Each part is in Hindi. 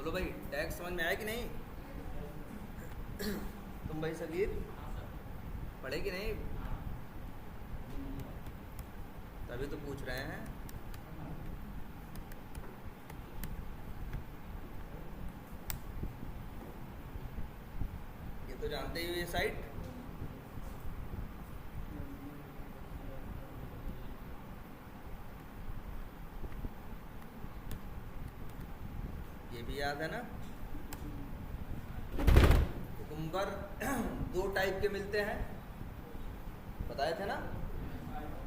बोलो भाई, टैग समझ में आया कि नहीं? तुम भाई सगीर पढ़े कि नहीं? तभी तो पूछ रहे हैं। ये तो जानते ही हो ये साइट। ये भी याद है ना? कुकुम्बर दो टाइप के मिलते हैं, बताए थे ना?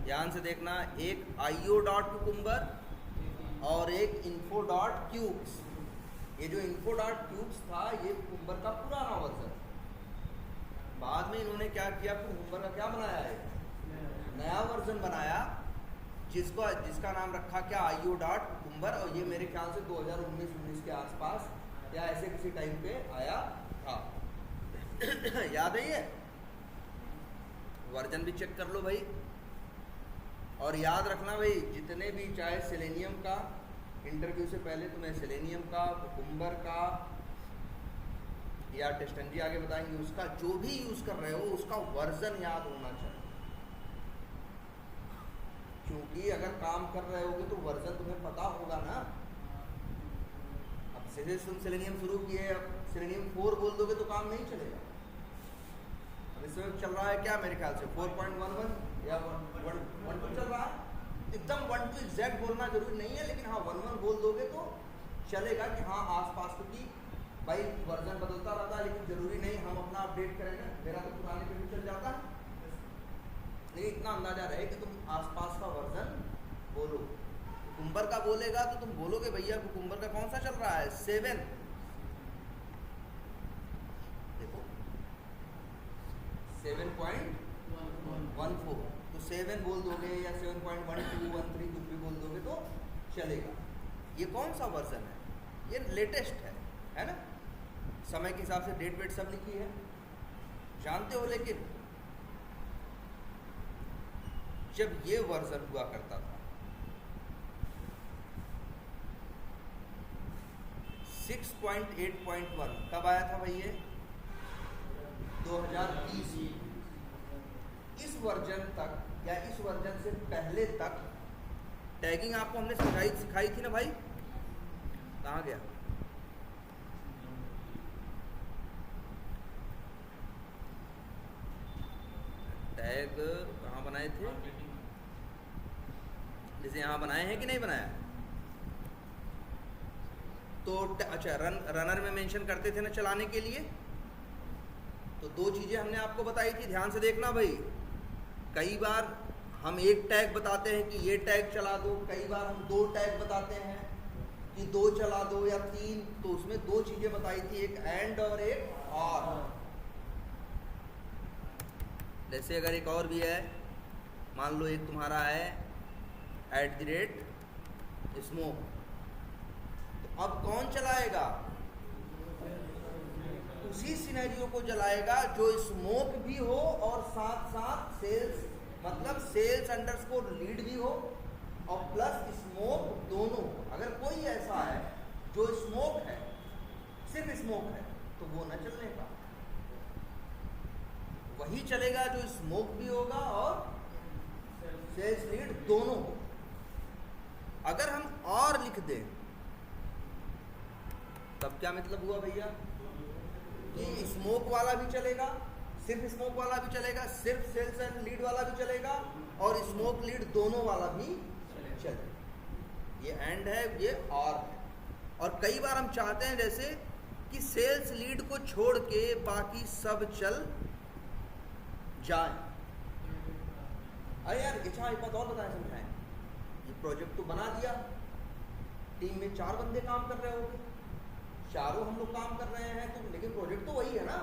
ध्यान से देखना, एक आईओ डॉट कुकुम्बर और एक इन्फो डॉट क्यूब्स। ये जो इन्फो डॉट क्यूब्स था ये कुकुम्बर का पुराना वर्जन। बाद में इन्होंने क्या किया, कुकुम्बर का क्या बनाया है, नया वर्जन बनाया जिसका नाम रखा क्या, आईओ डॉट कुकुम्बर। और ये मेरे ख्याल से 2019 के आसपास या ऐसे किसी टाइम पे आया था। याद है ये? वर्जन भी चेक कर लो भाई। और याद रखना भाई, जितने भी चाहे सेलेनियम का, इंटरव्यू से पहले तुम्हें सेलेनियम का, कुकुम्बर का या टेस्टनजी आगे बताएंगे, उसका जो भी यूज कर रहे हो उसका वर्जन याद होना चाहिए। क्योंकि अगर काम कर रहे होगे तो वर्जन तुम्हें पता होगा ना। अब सीधे तुम सेलेनियम शुरू किए, अब सेलेनियम 4 बोल दोगे तो काम नहीं चलेगा। अब इस वक्त चल रहा है क्या, मेरे ख्याल से 4.11 या 1.12 चल रहा है। एकदम 1.2 एग्जैक्ट बोलना जरूरी नहीं है, लेकिन हाँ 1.1 बोल दोगे तो चलेगा कि हाँ आसपास, क्योंकि भाई वर्जन बदलता रहता है, लेकिन जरूरी नहीं हम अपना अपडेट करेंगे। मेरा तो पुराने पे भी चल जाता है, लेकिन इतना अंदाजा रहे कि तुम आसपास का वर्जन बोलो। कुकुम्बर का बोलेगा तो तुम बोलोगे भैया कुकुम्बर का कौन सा चल रहा है, 7। देखो 7.14, तो 7 बोल दोगे या 7.1213 कुछ भी बोल दोगे तो चलेगा। ये कौन सा वर्जन है, ये लेटेस्ट है ना? समय के हिसाब से डेट वेट सब लिखी है, जानते हो। लेकिन जब ये वर्जन हुआ करता था 6.8.1, कब आया था भाई ये, 2020। इस वर्जन तक या इस वर्जन से पहले तक टैगिंग आपको हमने सिखाई थी ना भाई? कहाँ गया? टैग कहाँ बनाए थे? जैसे यहाँ बनाए हैं कि नहीं बनाया? तो अच्छा, रनर में मेंशन करते थे ना चलाने के लिए। तो दो चीज़ें हमने आपको बताई थी, ध्यान से देखना भाई। कई बार हम एक टैग बताते हैं कि ये टैग चला दो, कई बार हम 2 टैग बताते हैं कि 2 चला दो या 3। तो उसमें 2 चीज़ें बताई थी, एक एंड और एक और। जैसे अगर एक और भी है, मान लो एक तुम्हारा है @स्मोक, तो अब कौन चलाएगा? उसी सिनेरियो को चलाएगा जो स्मोक भी हो और साथ साथ सेल्स, मतलब सेल्स अंडरस्कोर लीड भी हो और प्लस स्मोक दोनों। अगर कोई ऐसा है जो स्मोक है, सिर्फ स्मोक है, तो वो न चलने का। वही चलेगा जो स्मोक भी होगा और सेल्स लीड दोनों हो। अगर हम और लिख दें तब क्या मतलब हुआ भैया, कि स्मोक वाला भी चलेगा, सिर्फ स्मोक वाला भी चलेगा, सिर्फ सेल्स एंड लीड वाला भी चलेगा और स्मोक लीड दोनों वाला भी चलेगा। ये एंड है, ये और है। और कई बार हम चाहते हैं जैसे कि सेल्स लीड को छोड़ के बाकी सब चल जाए। अरे यार अच्छा एक बात और बताएं, समझाएं। ये प्रोजेक्ट तो बना दिया, टीम में 4 बंदे काम कर रहे होंगे, चारों हम लोग काम कर रहे हैं, तो लेकिन प्रोजेक्ट तो वही है ना,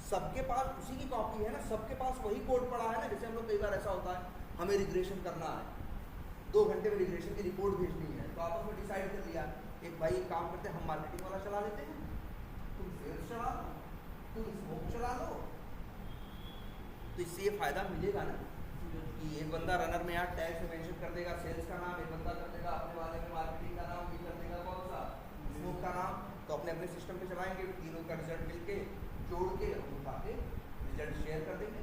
सबके पास उसी की कॉपी है ना, सबके पास वही कोड पड़ा है ना। जैसे हम लोग कई बार ऐसा होता है, हमें रिग्रेशन करना है, 2 घंटे में रिग्रेशन की रिपोर्ट भेजनी है, तो आपस में डिसाइड कर लिया एक भाई काम करते हैं, हम मार्केटिंग वाला चला लेते हैं, तुम सेल्स चला लो, तुम स्मोक चला लो। तो इससे ये फायदा मिलेगा ना कि एक बंदा रनर में यहाँ टैग से मेंशन कर देगा सेल्स का नाम, एक बंदा कर देगा अपने वाले में मार्केटिंग का नाम, ये कर देगा कौन सा, स्मोक का नाम। तो अपने सिस्टम पे चलाएंगे, तीनों का रिजल्ट मिलके जोड़ के हम उठा के रिजल्ट शेयर कर देंगे।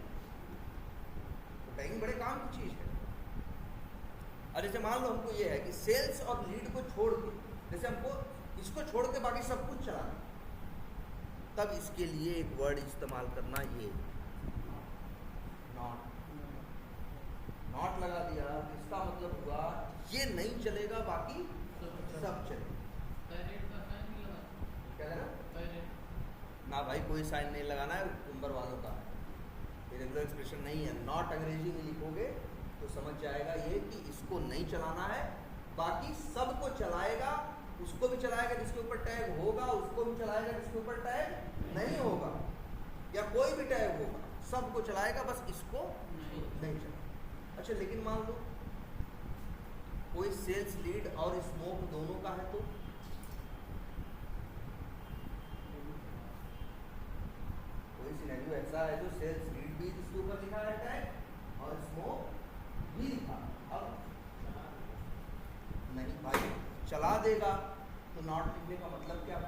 तो टैगिंग बड़े काम की चीज़ है। और जैसे मान लो हमको ये है कि सेल्स और लीड को छोड़ के, जैसे हमको इसको छोड़ के बाकी सब कुछ चलाना, तब इसके लिए एक वर्ड इस्तेमाल करना, ये नॉट। नॉट लगा दिया, इसका मतलब हुआ ये नहीं चलेगा, बाकी सब चलेगा। क्या कहना ना भाई, कोई साइन नहीं लगाना है, कुंबर वालों का है, रेगुलर एक्सप्रेशन नहीं है। नॉट अंग्रेजी में लिखोगे तो समझ जाएगा ये कि इसको नहीं चलाना है, बाकी सबको चलाएगा। उसको भी चलाएगा जिसके ऊपर टैग होगा, उसको भी चलाएगा जिसके ऊपर टैग नहीं होगा, या कोई भी टैग होगा, सबको चलाएगा, बस इसको नहीं चलाएगा। अच्छा, लेकिन मान लो कोई सेल्स लीड और स्मोक दोनों का है, तो कोई सिनेरियो ऐसा है जो सेल्स लीड भी इसके ऊपर लिखा है टैग और स्मोक भी लिखा, अब नहीं भाई चला देगा, तो नॉट लिखने का मतलब क्या?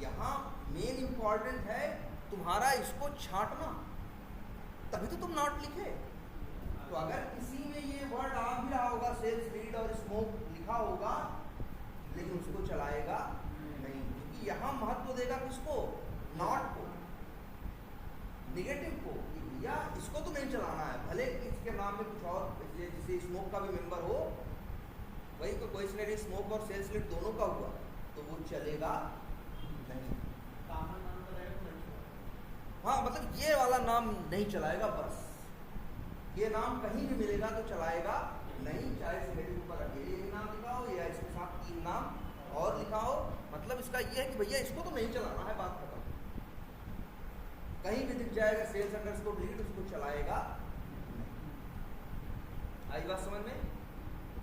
यहाँ मेन इंपॉर्टेंट है तुम्हारा इसको छांटना, तभी तो तुम नॉट लिखे। तो अगर किसी में ये वर्ड आ भी रहा होगा, सेल्स लीड और स्मोक लिखा होगा, लेकिन उसको चलाएगा नहीं, क्योंकि यहाँ महत्व देगा किसको? नॉट को, निगेटिव को, या इसको तो नहीं चलाना है, भले इसके नाम में कुछ और, जैसे स्मोक का भी मेंबर हो, वही तो कोई सिनेरियो स्मोक और सेल्स लीड दोनों का हुआ, तो वो चलेगा नहीं। कॉमन नाम तो रहेगा नहीं। हाँ, मतलब ये वाला नाम नहीं चलाएगा, बस ये नाम कहीं भी मिलेगा तो चलाएगा नहीं, चाहे सिनेरियो पर अकेले ही नाम लिखा हो या इसके साथ 3 नाम और लिखा हो। मतलब इसका ये है कि भैया इसको तो नहीं चलाना है, बात खत्म। कहीं भी दिख जाएगा सेल्स अंडरस्कोर लीड, उसको चलाएगा नहीं। आई बात समझ में?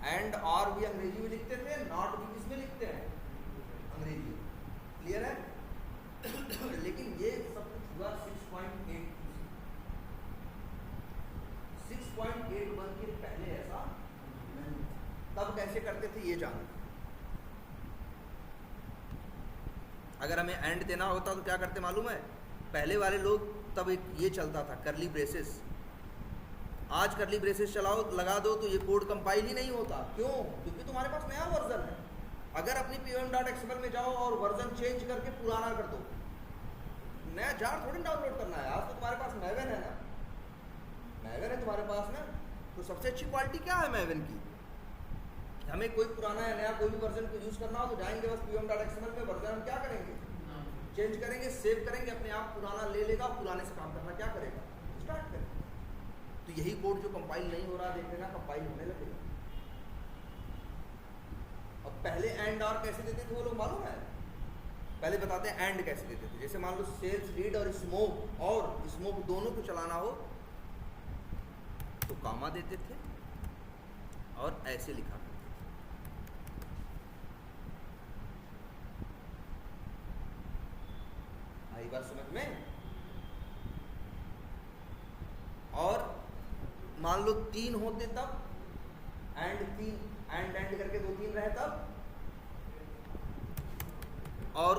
एंड और भी अंग्रेजी में लिखते थे, नॉट भी किसमें लिखते हैं? अंग्रेजी। क्लियर है? लेकिन ये सब कुछ हुआ 6.8 6.81 के पहले ऐसा नहीं। तब कैसे करते थे ये जानो। अगर हमें एंड देना होता तो क्या करते मालूम है? पहले वाले लोग, तब एक ये चलता था करली ब्रेसेस। आज करली ब्रेसेस चलाओ, लगा दो तो ये कोड कंपाइल ही नहीं होता। क्यों? क्योंकि तुम्हारे पास नया वर्जन है। अगर अपनी pom.xml में जाओ और वर्जन चेंज करके पुराना कर दो, नया जार थोड़ी डाउनलोड करना है। आज तो तुम्हारे पास मैवन है ना, मैवन है तुम्हारे पास ना, तो सबसे अच्छी क्वालिटी क्या है मैवन की? हमें कोई पुराना या नया कोई भी वर्जन को यूज़ करना हो तो जाएंगे बस pom.xml में, वर्जन हम क्या करेंगे? चेंज करेंगे, सेव करेंगे, अपने आप पुराना ले लेगा, पुराने से काम करना क्या करेगा? स्टार्ट करेगा। तो यही कोड जो कंपाइल नहीं हो रहा, देख लेना कंपाइल होने लगेगा। अब पहले एंड और कैसे देते थे वो लोग मालूम है? पहले बताते हैं एंड कैसे देते थे। जैसे मान लो सेल्स लीड और स्मोक दोनों को चलाना हो तो कामा देते थे और ऐसे लिखा करते थे। आई बात समझ में? और मान लो 3 होते तब, एंड 3 एंड करके 2-3 रहे तब। और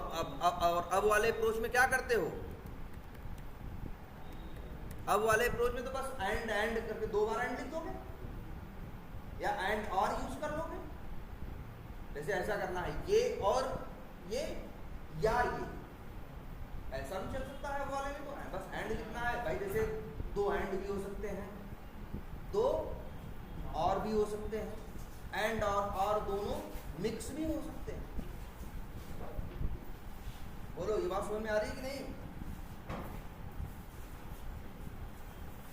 अब वाले अप्रोच में क्या करते हो? अब वाले अप्रोच में तो बस एंड करके 2 बार एंड लिख दोगे, या एंड और यूज कर लोगे। जैसे ऐसा करना है, ये और ये, या ये, ऐसा भी चल सकता है। वाले में तो बस एंड लिखना है भाई। जैसे 2 एंड भी हो सकते हैं, 2 और भी हो सकते हैं, एंड और दोनों मिक्स भी हो सकते हैं। बोलो, ये बात समझ में आ रही है कि नहीं?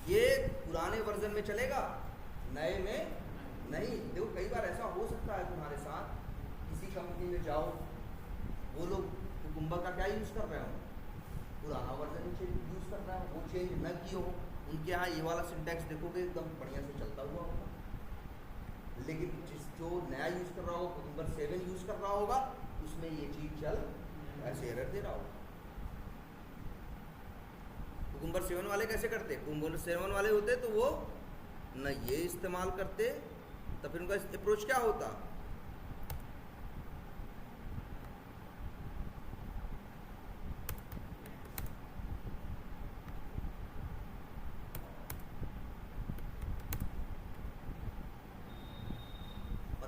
ये पुराने वर्जन में चलेगा, नए में नहीं। देखो कई बार ऐसा हो सकता है तुम्हारे साथ, किसी कंपनी में जाओ, वो लोग कुकुम्बर का क्या यूज़ कर रहे हो, पुराना वर्जन यूज़ कर रहा है, वो चेंज न किए हो। उनके यहाँ ये वाला सिंटैक्स देखोगे एकदम बढ़िया से चलता हुआ होगा, लेकिन जो नया यूज़ कर रहा होगा, कुकुम्बर 7 यूज़ कर रहा होगा, उसमें ये चीज़ चल ऐसे एरर दे रहा होगा। कुकुम्बर 7 वाले कैसे करते? कुकुम्बर 7 वाले होते तो वो न ये इस्तेमाल करते, तो फिर उनका अप्रोच क्या होता?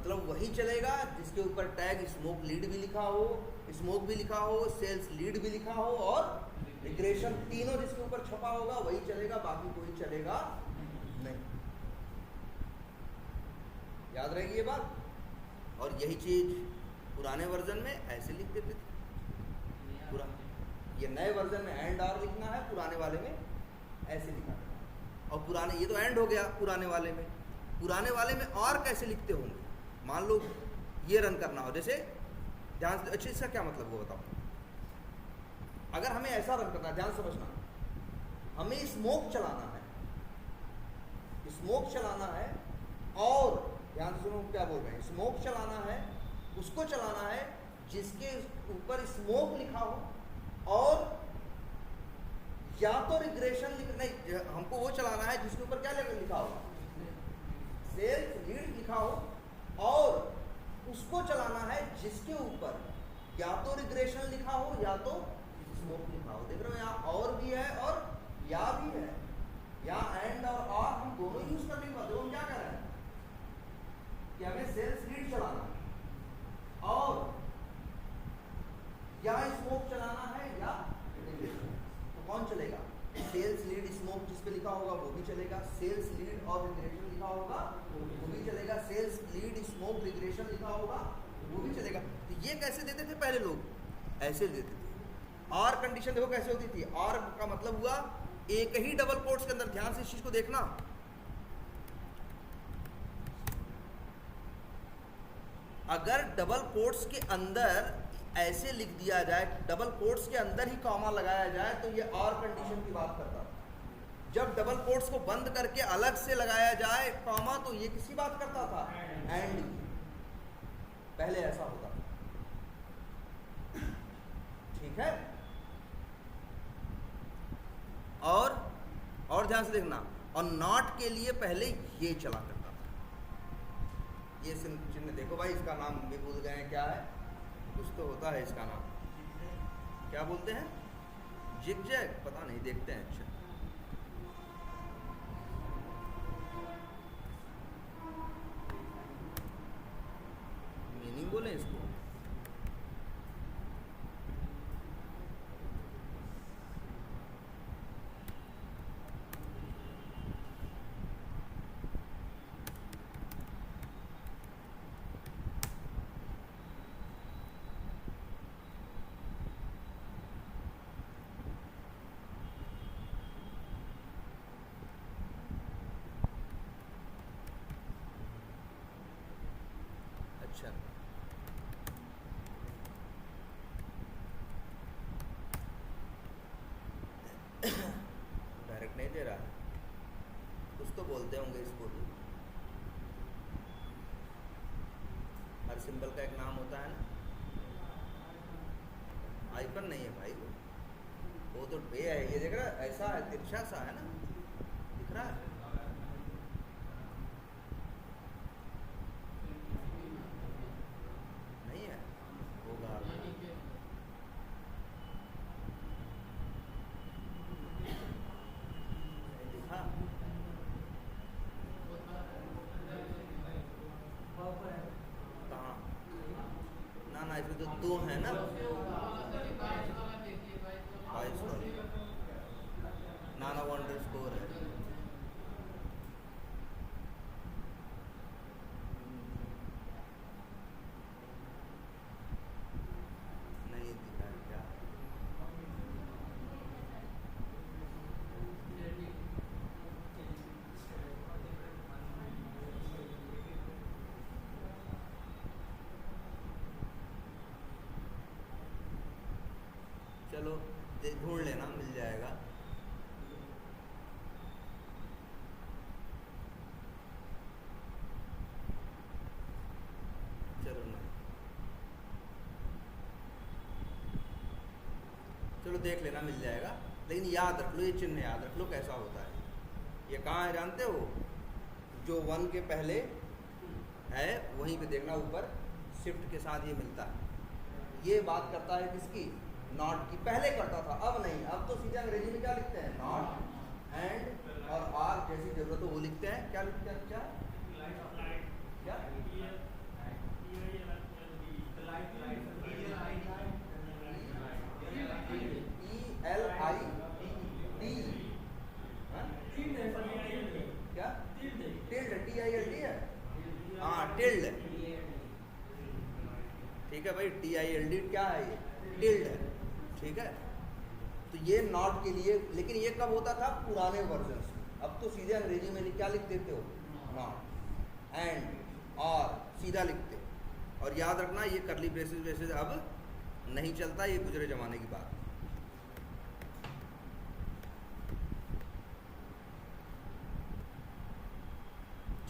मतलब वही चलेगा जिसके ऊपर टैग स्मोक लीड भी लिखा हो, स्मोक भी लिखा हो, सेल्स लीड भी लिखा हो और रिग्रेशन, तीनों जिसके ऊपर छपा होगा वही चलेगा, बाकी कोई चलेगा नहीं। याद रहेगी ये बात। और यही चीज पुराने वर्जन में ऐसे लिख देते थे। पूरा ये नए वर्जन में एंड और लिखना है, पुराने वाले में ऐसे लिखा है। और पुराने, ये तो एंड हो गया पुराने वाले में, पुराने वाले में और कैसे लिखते होंगे। मान लो ये रन करना हो, जैसे ध्यान से, अच्छा इसका क्या मतलब वो बताओ। अगर हमें ऐसा रन करना है, ध्यान समझना, हमें स्मोक चलाना है, स्मोक चलाना है और ध्यान से सुनो क्या बोल रहे हैं, स्मोक चलाना है, उसको चलाना है जिसके ऊपर स्मोक लिखा हो और या तो रिग्रेशन नहीं, हमको वो चलाना है जिसके ऊपर क्या लिखा हो, सेल्स लीड लिखा हो, और उसको चलाना है जिसके ऊपर या तो रिग्रेशन लिखा हो या तो स्मोक लिखा हो। देख रहे हो यहाँ और भी है और या भी है, यहाँ एंड और हम दोनों यूज करने के बाद हम क्या कर रहे हैं कि हमें सेल्स लीड चलाना है और या स्मोक चलाना है या रिग्रेशन। तो कौन चलेगा, सेल्स लीड स्मोक जिस पे लिखा होगा वो भी चलेगा, सेल्स लीड और रिग्रेशन लिखा होगा वो भी चलेगा, सेल्स लीड स्मोक रिग्रेशन लिखा होगा वो भी चलेगा। तो ये कैसे देते थे पहले लोग, ऐसे देते थे। और कंडीशन देखो कैसे होती थी, और का मतलब हुआ एक ही डबल कोट्स के अंदर, ध्यान से इस चीज को देखना, अगर डबल कोट्स के अंदर ऐसे लिख दिया जाए, डबल कोट्स के अंदर ही कॉमा लगाया जाए, तो ये और कंडीशन की बात करता था। जब डबल कोट्स को बंद करके अलग से लगाया जाए कॉमा, तो ये किसकी बात करता था, एंड की। पहले ऐसा होता था, ठीक है। और ध्यान से देखना, और नॉट के लिए पहले ये चला करता था। ये चिन्ह देखो भाई, इसका नाम भी भूल गए हैं, क्या है, कुछ तो होता है इसका नाम, क्या बोलते हैं, जिग जैग, पता नहीं, देखते हैं। अच्छा मीनिंग बोले इसको, अच्छा डायरेक्ट नहीं दे रहा है, कुछ तो बोलते होंगे इसको भी, हर सिंबल का एक नाम होता है ना, आइकन नहीं है भाई वो तो बे है, ये देख रहा है, ऐसा है, तिरछा सा है ना, दिख रहा है, नहीं है, होगा, दिखा, कहाँ, ना इसमें तो दो है ना, 22 नाना वंडर स्कोर है, नहीं दिखा है क्या, चलो ढूंढ लेना, मिल जाएगा। चलो ना, चलो देख लेना, मिल जाएगा। लेकिन याद रख लो, ये चिन्ह याद रख लो कैसा होता है। ये कहाँ है जानते हो, जो 1 के पहले है वहीं पे देखना, ऊपर शिफ्ट के साथ ये मिलता है। ये बात करता है किसकी, नॉट की। पहले करता था, अब नहीं, अब तो सीधे अंग्रेजी में क्या लिखते हैं, नॉट एंड और आर, जैसी जरूरत हो वो लिखते हैं। क्या लिखते हैं, क्या क्या ठीक है भाई, TILD क्या है, ये टिल्ड है, ठीक है। तो ये नॉट के लिए, लेकिन ये कब होता था, पुराने वर्जन में। अब तो सीधे अंग्रेजी में क्या लिख देते हो, नॉट, एंड, और सीधा लिखते हो। और याद रखना ये करली ब्रेसेस अब नहीं चलता, ये गुजरे जमाने की बात।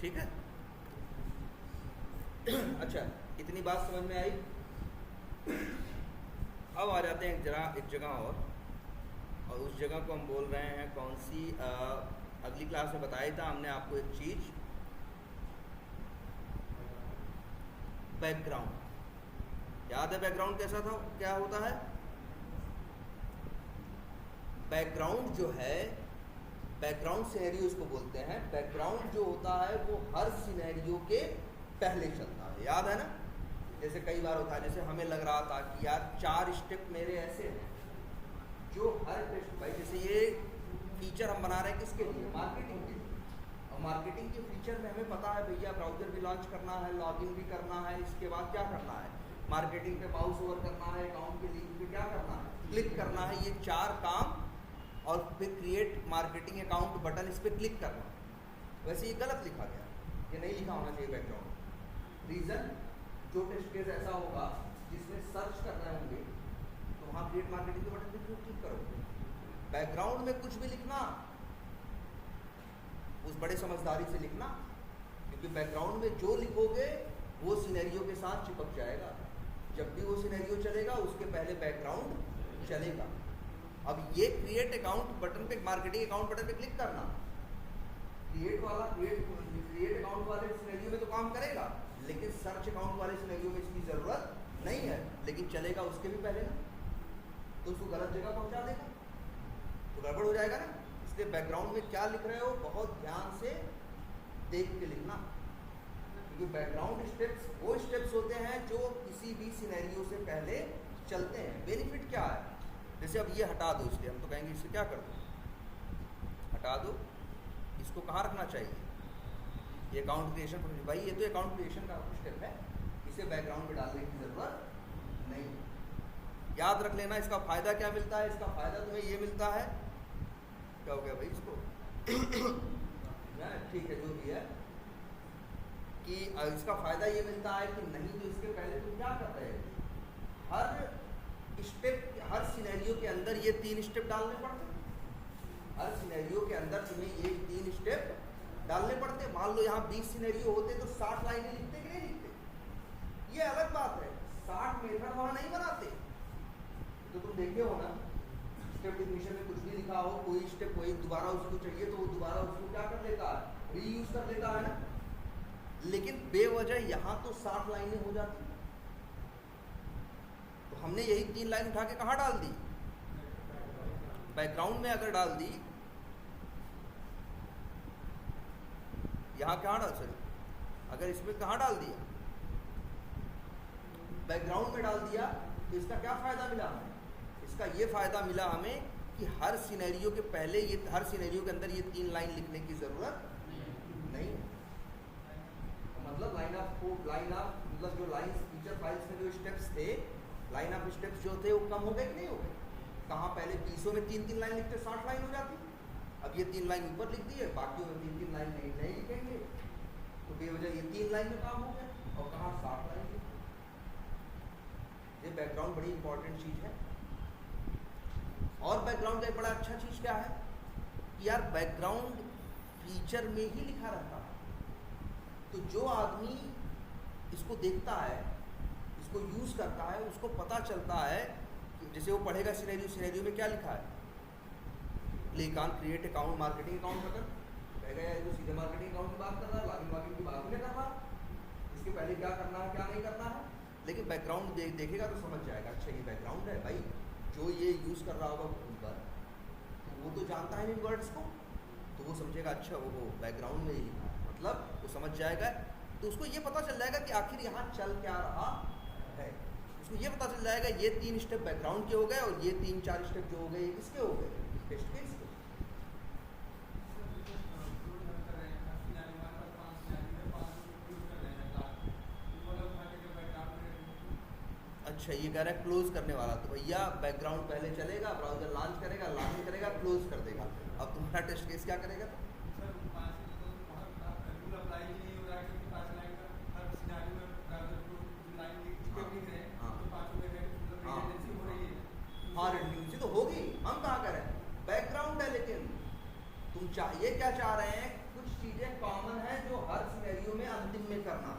ठीक है। अच्छा, इतनी बात समझ में आई। अब आ जाते हैं एक जगह और उस जगह को हम बोल रहे हैं कौन सी, अगली क्लास में बताया था हमने आपको एक चीज, बैकग्राउंड। याद है बैकग्राउंड कैसा था, क्या होता है? बैकग्राउंड जो है, बैकग्राउंड सिनेरियो उसको बोलते हैं। बैकग्राउंड जो होता है वो हर सिनेरियो के पहले चलता है, याद है ना? जैसे कई बार होता है, जैसे हमें लग रहा था कि यार 4 स्टेप मेरे ऐसे हैं जो हर टेस्ट, भाई जैसे ये फीचर हम बना रहे हैं किसके लिए, मार्केटिंग के लिए। और मार्केटिंग के फीचर में हमें पता है भैया ब्राउजर भी लॉन्च करना है, लॉगिन भी करना है, इसके बाद क्या करना है, मार्केटिंग पे माउस ओवर करना है, अकाउंट के लिंक पे क्या करना है, क्लिक करना है, ये 4 काम। और फिर क्रिएट मार्केटिंग अकाउंट बटन, इस पर क्लिक करना। वैसे ये गलत लिखा गया, ये नहीं लिखा होना चाहिए बैकग्राउंड। रीज़न, जो टेस्ट केस ऐसा होगा जिसमें सर्च कर रहे होंगे तो वहाँ क्रिएट मार्केटिंग के बटन पे क्यों क्लिक करोगे? बैकग्राउंड में कुछ भी लिखना उस बड़े समझदारी से लिखना, क्योंकि बैकग्राउंड में जो लिखोगे वो सिनेरियो के साथ चिपक जाएगा। जब भी वो सिनेरियो चलेगा उसके पहले बैकग्राउंड चलेगा। अब ये क्रिएट अकाउंट बटन पे, मार्केटिंग अकाउंट बटन पे क्लिक करना, क्रिएट अकाउंट वाले सिनेरियो में तो काम करेगा, लेकिन सर्च अकाउंट वाले सिनेरियो में इसकी ज़रूरत नहीं है, लेकिन चलेगा उसके भी पहले ना, तो उसको गलत जगह पहुंचा देगा, तो गड़बड़ हो जाएगा ना। इसलिए बैकग्राउंड में क्या लिख रहे हो बहुत ध्यान से देख के लिखना, क्योंकि बैकग्राउंड स्टेप्स वो स्टेप्स होते हैं जो किसी भी सिनेरियो से पहले चलते हैं। बेनिफिट क्या है, जैसे अब ये हटा दो, इसलिए हम तो कहेंगे इसे क्या कर दो, हटा दो। इसको कहाँ रखना चाहिए, ये अकाउंट क्रिएशन, भाई ये तो अकाउंट क्रिएशन का स्टेप है, इसे बैकग्राउंड में डालने की ज़रूरत नहीं। याद रख लेना इसका फ़ायदा क्या मिलता है। इसका फ़ायदा तुम्हें ये मिलता है, क्या हो गया भाई इसको ठीक है जो भी है, कि इसका फ़ायदा ये मिलता है कि नहीं तो इसके पहले तुम क्या कर रहे थे, हर स्टेप, हर सिनेरियो के अंदर ये 3 स्टेप डालने पड़ते। हर सिनेरियो के अंदर तुम्हें ये 3 स्टेप डालने पड़ते। मान लो यहाँ 20 सिनेरियो होते तो 60 लाइनें लिखते कि नहीं लिखते, ये अलग बात है। 60 मेथड वहाँ नहीं बनाते। तो तुम देखे हो ना, स्टेप डिफिनीशन में कुछ भी लिखा हो, कोई स्टेप वही दोबारा उसको चाहिए तो वो दोबारा उसको क्या कर लेता है, रीयूज कर लेता है ना। लेकिन बेवजह यहाँ तो 60 लाइनें हो जाती। तो हमने यही 3 लाइन उठा के कहाँ डाल दी, बैकग्राउंड में अगर डाल दी, यहाँ कहाँ डाल, सॉरी अगर इसमें कहाँ डाल दिया, बैकग्राउंड में डाल दिया, तो इसका क्या फ़ायदा मिला हमें? इसका ये फ़ायदा मिला हमें कि हर सिनेरियो के पहले, ये हर सिनेरियो के अंदर ये 3 लाइन लिखने की ज़रूरत नहीं है। मतलब मतलब जो लाइन फीचर फाइल्स में जो स्टेप्स थे, लाइन ऑफ स्टेप्स जो थे वो कम हो गए कि नहीं हो गए? कहाँ पहले 20 में 3-3 लाइन लिखते 60 लाइन हो जाती। अब ये 3 लाइन ऊपर लिख दी है, बाकी में 3-3 लाइन नहीं लिखेंगे, तो बेवजह ये 3 लाइन में काम हो गया। और कहाँ 60 लाइन लिखी। ये बैकग्राउंड बड़ी इंपॉर्टेंट चीज़ है। और बैकग्राउंड का एक बड़ा अच्छा चीज़ क्या है कि यार बैकग्राउंड फीचर में ही लिखा रहता है। तो जो आदमी इसको देखता है, इसको यूज़ करता है, उसको पता चलता है कि जैसे वो पढ़ेगा सिनेरियो में क्या लिखा है, click on create account marketing account button, कहेगा यार जो सीधे मार्केटिंग अकाउंट की बात कर रहा है, लॉगिन की बात नहीं कर रहा, इसके पहले क्या करना है क्या नहीं करना है। लेकिन बैकग्राउंड देखेगा तो समझ जाएगा, अच्छा ये बैकग्राउंड है भाई, जो ये यूज़ कर रहा होगा ऊपर, तो वो तो जानता है इन वर्ड्स को, तो वो समझेगा अच्छा वो बैकग्राउंड में ही लिखा है, मतलब वो समझ जाएगा। तो उसको ये पता चल जाएगा कि आखिर यहाँ चल क्या रहा है। उसको ये पता चल जाएगा ये 3 स्टेप बैकग्राउंड के हो गए और ये 3-4 स्टेप जो हो गए किसके हो गए, टेस्ट केस के। अच्छा, ये कह रहा है क्लोज करने वाला, तो भैया बैकग्राउंड पहले चलेगा, ब्राउजर लॉन्च करेगा, लॉगिन करेगा, क्लोज कर देगा। अब तुम्हारा टेस्ट केस क्या करेगा? सर 5 तो बहुत रूल अप्लाई ही नहीं हो रहा है, क्योंकि 5 लाइन का हर सिनेरियो में ब्राउज़र को लाइन स्टेप लिख रहे हैं, हाँ। तो पाँचों में हाँ। रिडंडेंसी हो रही है। हाँ, रिडंडेंसी तो होगी, हम कहाँ कह रहे हैं, बैकग्राउंड है, लेकिन तुम ये क्या चाह रहे हैं, कुछ चीजें कॉमन है जो हर सिनेरियो में अंतिम में करना।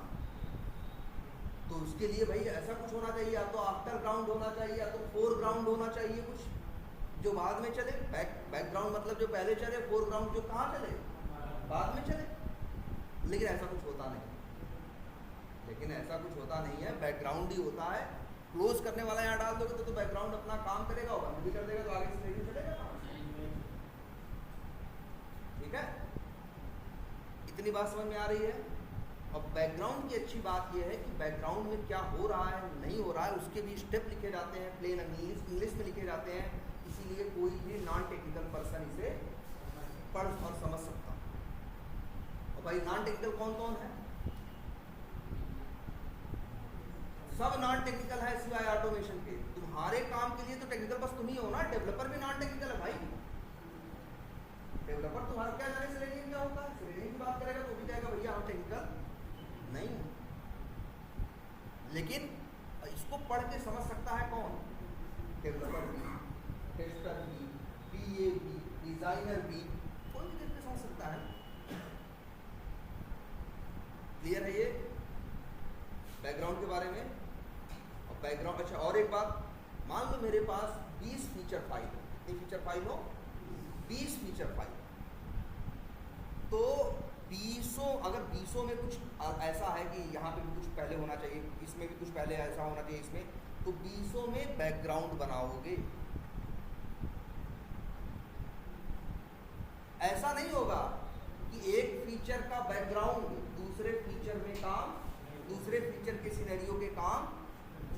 तो उसके लिए भाई ऐसा कुछ होना चाहिए, या तो आफ्टर ग्राउंड होना चाहिए, या तो फोरग्राउंड होना चाहिए, कुछ जो बाद में चले। बैकग्राउंड मतलब जो पहले चले, फोरग्राउंड जो कहाँ चले, बाद में चले। लेकिन ऐसा कुछ होता नहीं है, बैकग्राउंड ही होता है। क्लोज करने वाला यहाँ डाल दोगे तो बैकग्राउंड अपना काम करेगा और बंद भी कर देगा, तो आगे सिनेरियो चलेगा। ठीक है, इतनी बात समझ में आ रही है। और बैकग्राउंड की अच्छी बात यह है कि बैकग्राउंड में क्या हो रहा है, नहीं हो रहा है, उसके भी स्टेप लिखे जाते हैं, प्लेन इंग्लिश में लिखे जाते हैं, इसीलिए कोई भी नॉन टेक्निकल पर्सन इसे पढ़ और समझ सकता। और भाई नॉन टेक्निकल कौन कौन है? सब नॉन टेक्निकल है सिवाय ऑटोमेशन के। तुम्हारे काम के लिए तो टेक्निकल बस तुम ही हो ना, डेवलपर भी नॉन टेक्निकल है भाई। डेवलपर तुम्हारा क्या जाने सेलेनियम क्या होता है, सेलेनियम की बात करेगा तो भी कहेगा भैया हम टेक्निकल नहीं है। लेकिन इसको पढ़ के समझ सकता है कौन? डेवलपर भी, टेस्टर भी, बीए भी, डिजाइनर भी, कोई भी देख के समझ सकता है। क्लियर है ये बैकग्राउंड के बारे में? और बैकग्राउंड, अच्छा और एक बात, मान लो मेरे पास 20 फीचर फाइल हो। कितनी फीचर फाइल हो? 20 फीचर फाइल। तो 20 अगर 20 में कुछ ऐसा है कि यहाँ पे भी कुछ पहले होना चाहिए, इसमें भी कुछ पहले ऐसा होना चाहिए इसमें, तो 20 में बैकग्राउंड बनाओगे। ऐसा नहीं होगा कि एक फीचर का बैकग्राउंड दूसरे फीचर में काम, दूसरे फीचर के सिनेरियो के काम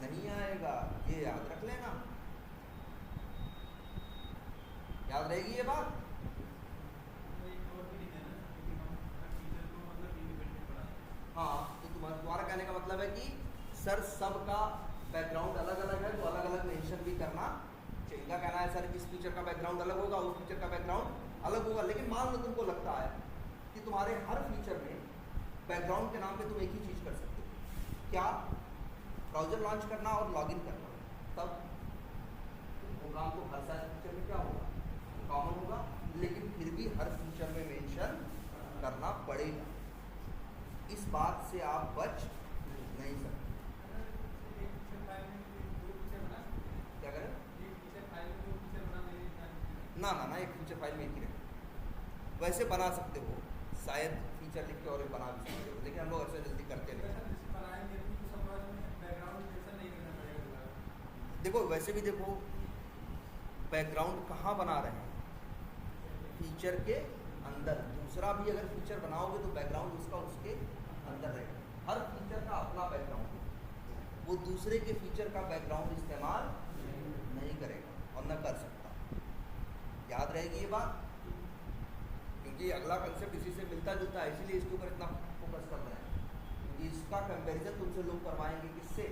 नहीं आएगा। ये याद रख लेना, याद रहेगी ये बात। हाँ, तो तुम्हारा कहने का मतलब है कि सर सबका बैकग्राउंड अलग अलग है, तो अलग अलग मेंशन भी करना चाहिए। इनका कहना है सर इस फीचर का बैकग्राउंड अलग होगा, उस फीचर का बैकग्राउंड अलग होगा। लेकिन मान लो तुमको लगता है कि तुम्हारे हर फीचर में बैकग्राउंड के नाम पे तुम एक ही चीज़ कर सकते हो, क्या? ब्राउजर लॉन्च करना और लॉगिन करना। तब वो काम तो हर सारे फीचर में क्या होगा, कॉमन होगा, लेकिन फिर भी हर फीचर में मेंशन करना पड़ेगा। इस बात से आप बच नहीं सकते। क्या करें? ना ना ना, एक फीचर फाइल में एक ही रखें। वैसे बना सकते हो, शायद फीचर लिख के और बना भी सकते हो, लेकिन हम लोग ऐसा जल्दी करते नहीं। देखो वैसे भी देखो, बैकग्राउंड कहाँ बना रहे हैं? फीचर के अंदर। दूसरा भी अगर फीचर बनाओगे तो बैकग्राउंड उसका उसके अंदर रहेगा। हर फीचर का अपना बैकग्राउंड है, वो दूसरे के फीचर का बैकग्राउंड इस्तेमाल नहीं करेगा और न कर सकता। याद रहेगी ये बात, क्योंकि अगला कंसेप्ट इसी से मिलता जुलता है, इसीलिए इसके ऊपर इतना फोकस कर रहे हैं, क्योंकि इसका कंपैरिजन तुमसे लोग करवाएंगे किससे?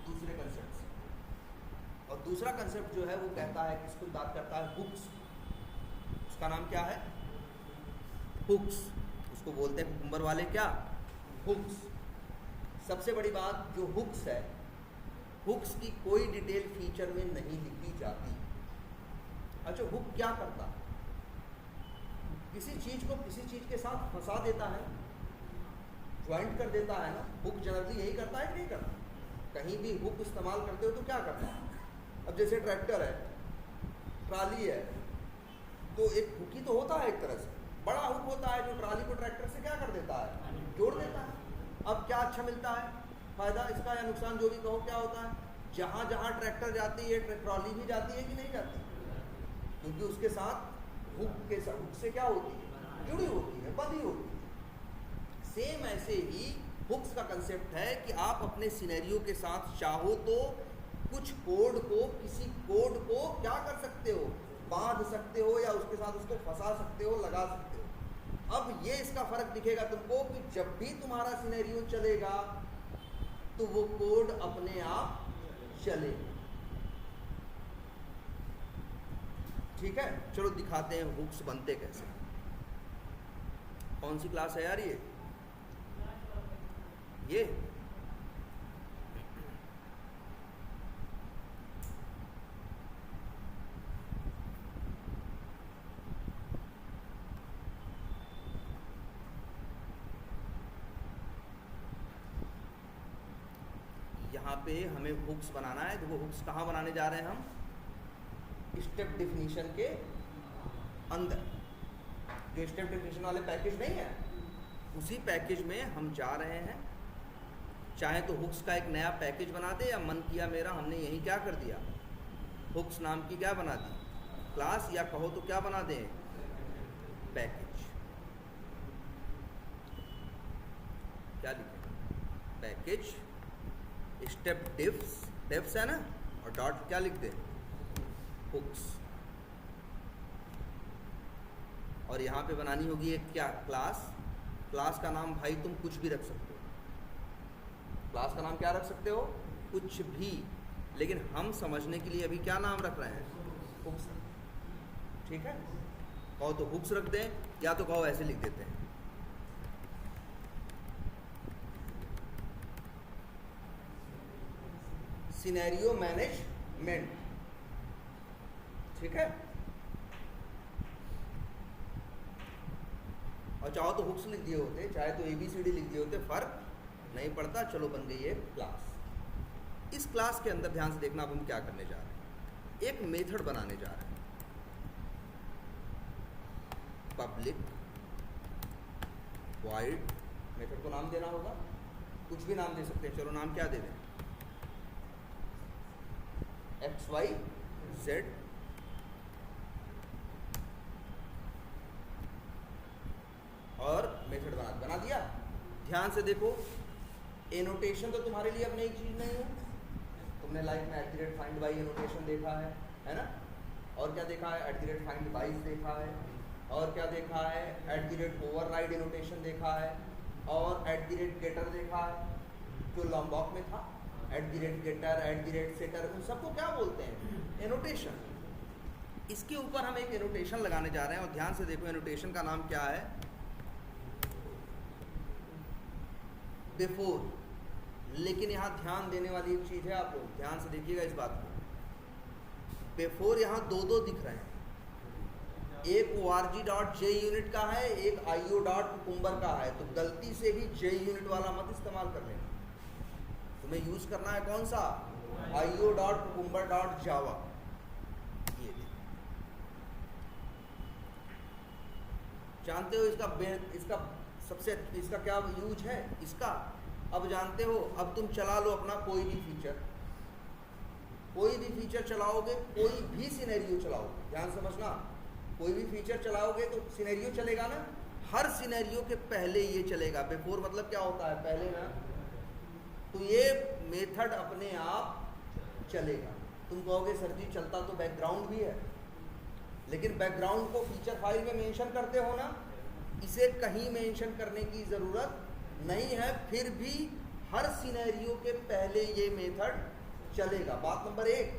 दूसरे कंसेप्ट से। और दूसरा कंसेप्ट जो है वो कहता है, किसको बात करता है? हुक्स। उसका नाम क्या है? हुक्स। उसको बोलते हैं कुकुम्बर वाले क्या? हुक्स। सबसे बड़ी बात जो हुक्स है, हुक्स की कोई डिटेल फीचर में नहीं लिखी जाती। अच्छा, हुक क्या करता है? किसी चीज़ को किसी चीज़ के साथ फंसा देता है, ज्वाइंट कर देता है ना। हुक जनरली यही करता है कि नहीं करता? कहीं भी हुक इस्तेमाल करते हो तो क्या करता है? अब जैसे ट्रैक्टर है, ट्राली है, तो एक हुक ही तो होता है एक तरह से। बड़ा हुक होता है जो ट्राली को ट्रैक्टर से क्या कर देता है? जोड़ देता है। अब क्या अच्छा मिलता है फ़ायदा इसका, या नुकसान जो भी कहो, क्या होता है? जहाँ जहाँ ट्रैक्टर जाती है ट्रॉली भी जाती है कि नहीं जाती? क्योंकि उसके साथ हुक से क्या होती है? जुड़ी होती है, बंधी होती है। सेम ऐसे ही हुक्स का कंसेप्ट है कि आप अपने सिनेरियो के साथ चाहो तो कुछ कोड को, किसी कोड को क्या कर सकते हो? बांध सकते हो, या उसके साथ उसको फंसा सकते हो, लगा सकते हो। अब ये इसका फर्क दिखेगा तुमको कि जब भी तुम्हारा सिनेरियो चलेगा तो वो कोड अपने आप चलेगा। ठीक है, चलो दिखाते हैं हुक्स बनते कैसे। कौन सी क्लास है यार ये यहाँ पे हमें हुक्स बनाना है। देखो हुक्स कहाँ बनाने जा रहे हैं हम, स्टेप डिफिनीशन के अंदर। जो स्टेप डिफिनीशन वाले पैकेज नहीं है, उसी पैकेज में हम जा रहे हैं। चाहे तो हुक्स का एक नया पैकेज बना दे, या मन किया मेरा हमने यही क्या कर दिया, हुक्स नाम की क्या बना दी क्लास, या कहो तो क्या बना दें पैकेज। क्या लिखें, पैकेज स्टेप डिफ्स है ना, और डॉट क्या लिख दे हुक्स। और यहाँ पे बनानी होगी एक क्या क्लास का नाम भाई तुम कुछ भी रख सकते हो। क्लास का नाम क्या रख सकते हो, कुछ भी, लेकिन हम समझने के लिए अभी क्या नाम रख रहे हैं, हुक्स। ठीक है, कहो तो हुक्स रख दें, या तो कहो ऐसे लिख देते हैं। Scenario management. ठीक है, और चाहो तो हुक्स लिख दिए होते, चाहे तो ABCD लिख दिए होते, फर्क नहीं पड़ता। चलो बन गई है क्लास। इस क्लास के अंदर ध्यान से देखना, अब हम क्या करने जा रहे हैं, एक मेथड बनाने जा रहे हैं। पब्लिक वॉइड, मेथड को नाम देना होगा, कुछ भी नाम दे सकते हैं। चलो नाम क्या दे दें, XYZ। और मेथड बना दिया। ध्यान से देखो, एनोटेशन तो तुम्हारे लिए अब नई चीज़ नहीं है। तुमने लाइफ में @find by एनोटेशन देखा है ना, और क्या देखा है, @find by देखा है, और क्या देखा है, @override एनोटेशन देखा है, और @getter देखा है जो लॉम्बॉक में था। @getter, @setter, उन सबको क्या बोलते हैं, एनोटेशन। इसके ऊपर हम एक एनोटेशन लगाने जा रहे हैं, और ध्यान से देखो एनोटेशन का नाम क्या है, बिफोर। लेकिन यहाँ ध्यान देने वाली एक चीज़ है, आप लोग ध्यान से देखिएगा इस बात को। बिफोर यहाँ दो दिख रहे हैं, एक org.junit का है, एक io.cucumber का है। तो गलती से भी JUnit वाला मत इस्तेमाल कर लेना, तुम्हें यूज करना है कौन सा, io.cucumber.java। ये जानते हो इसका क्या यूज है इसका, अब जानते हो। अब तुम चला लो अपना कोई भी फीचर चलाओगे, कोई भी सिनेरियो चलाओगे, ध्यान समझना, कोई भी फीचर चलाओगे तो सिनेरियो चलेगा ना, हर सिनेरियो के पहले ये चलेगा। बिफोर मतलब क्या होता है, पहले ना, तो ये मेथड अपने आप चलेगा। तुम कहोगे सर जी चलता तो बैकग्राउंड भी है, लेकिन बैकग्राउंड को फीचर फाइल में मेंशन करते हो ना, इसे कहीं मेंशन करने की ज़रूरत नहीं है, फिर भी हर सिनेरियो के पहले ये मेथड चलेगा। बात नंबर 1।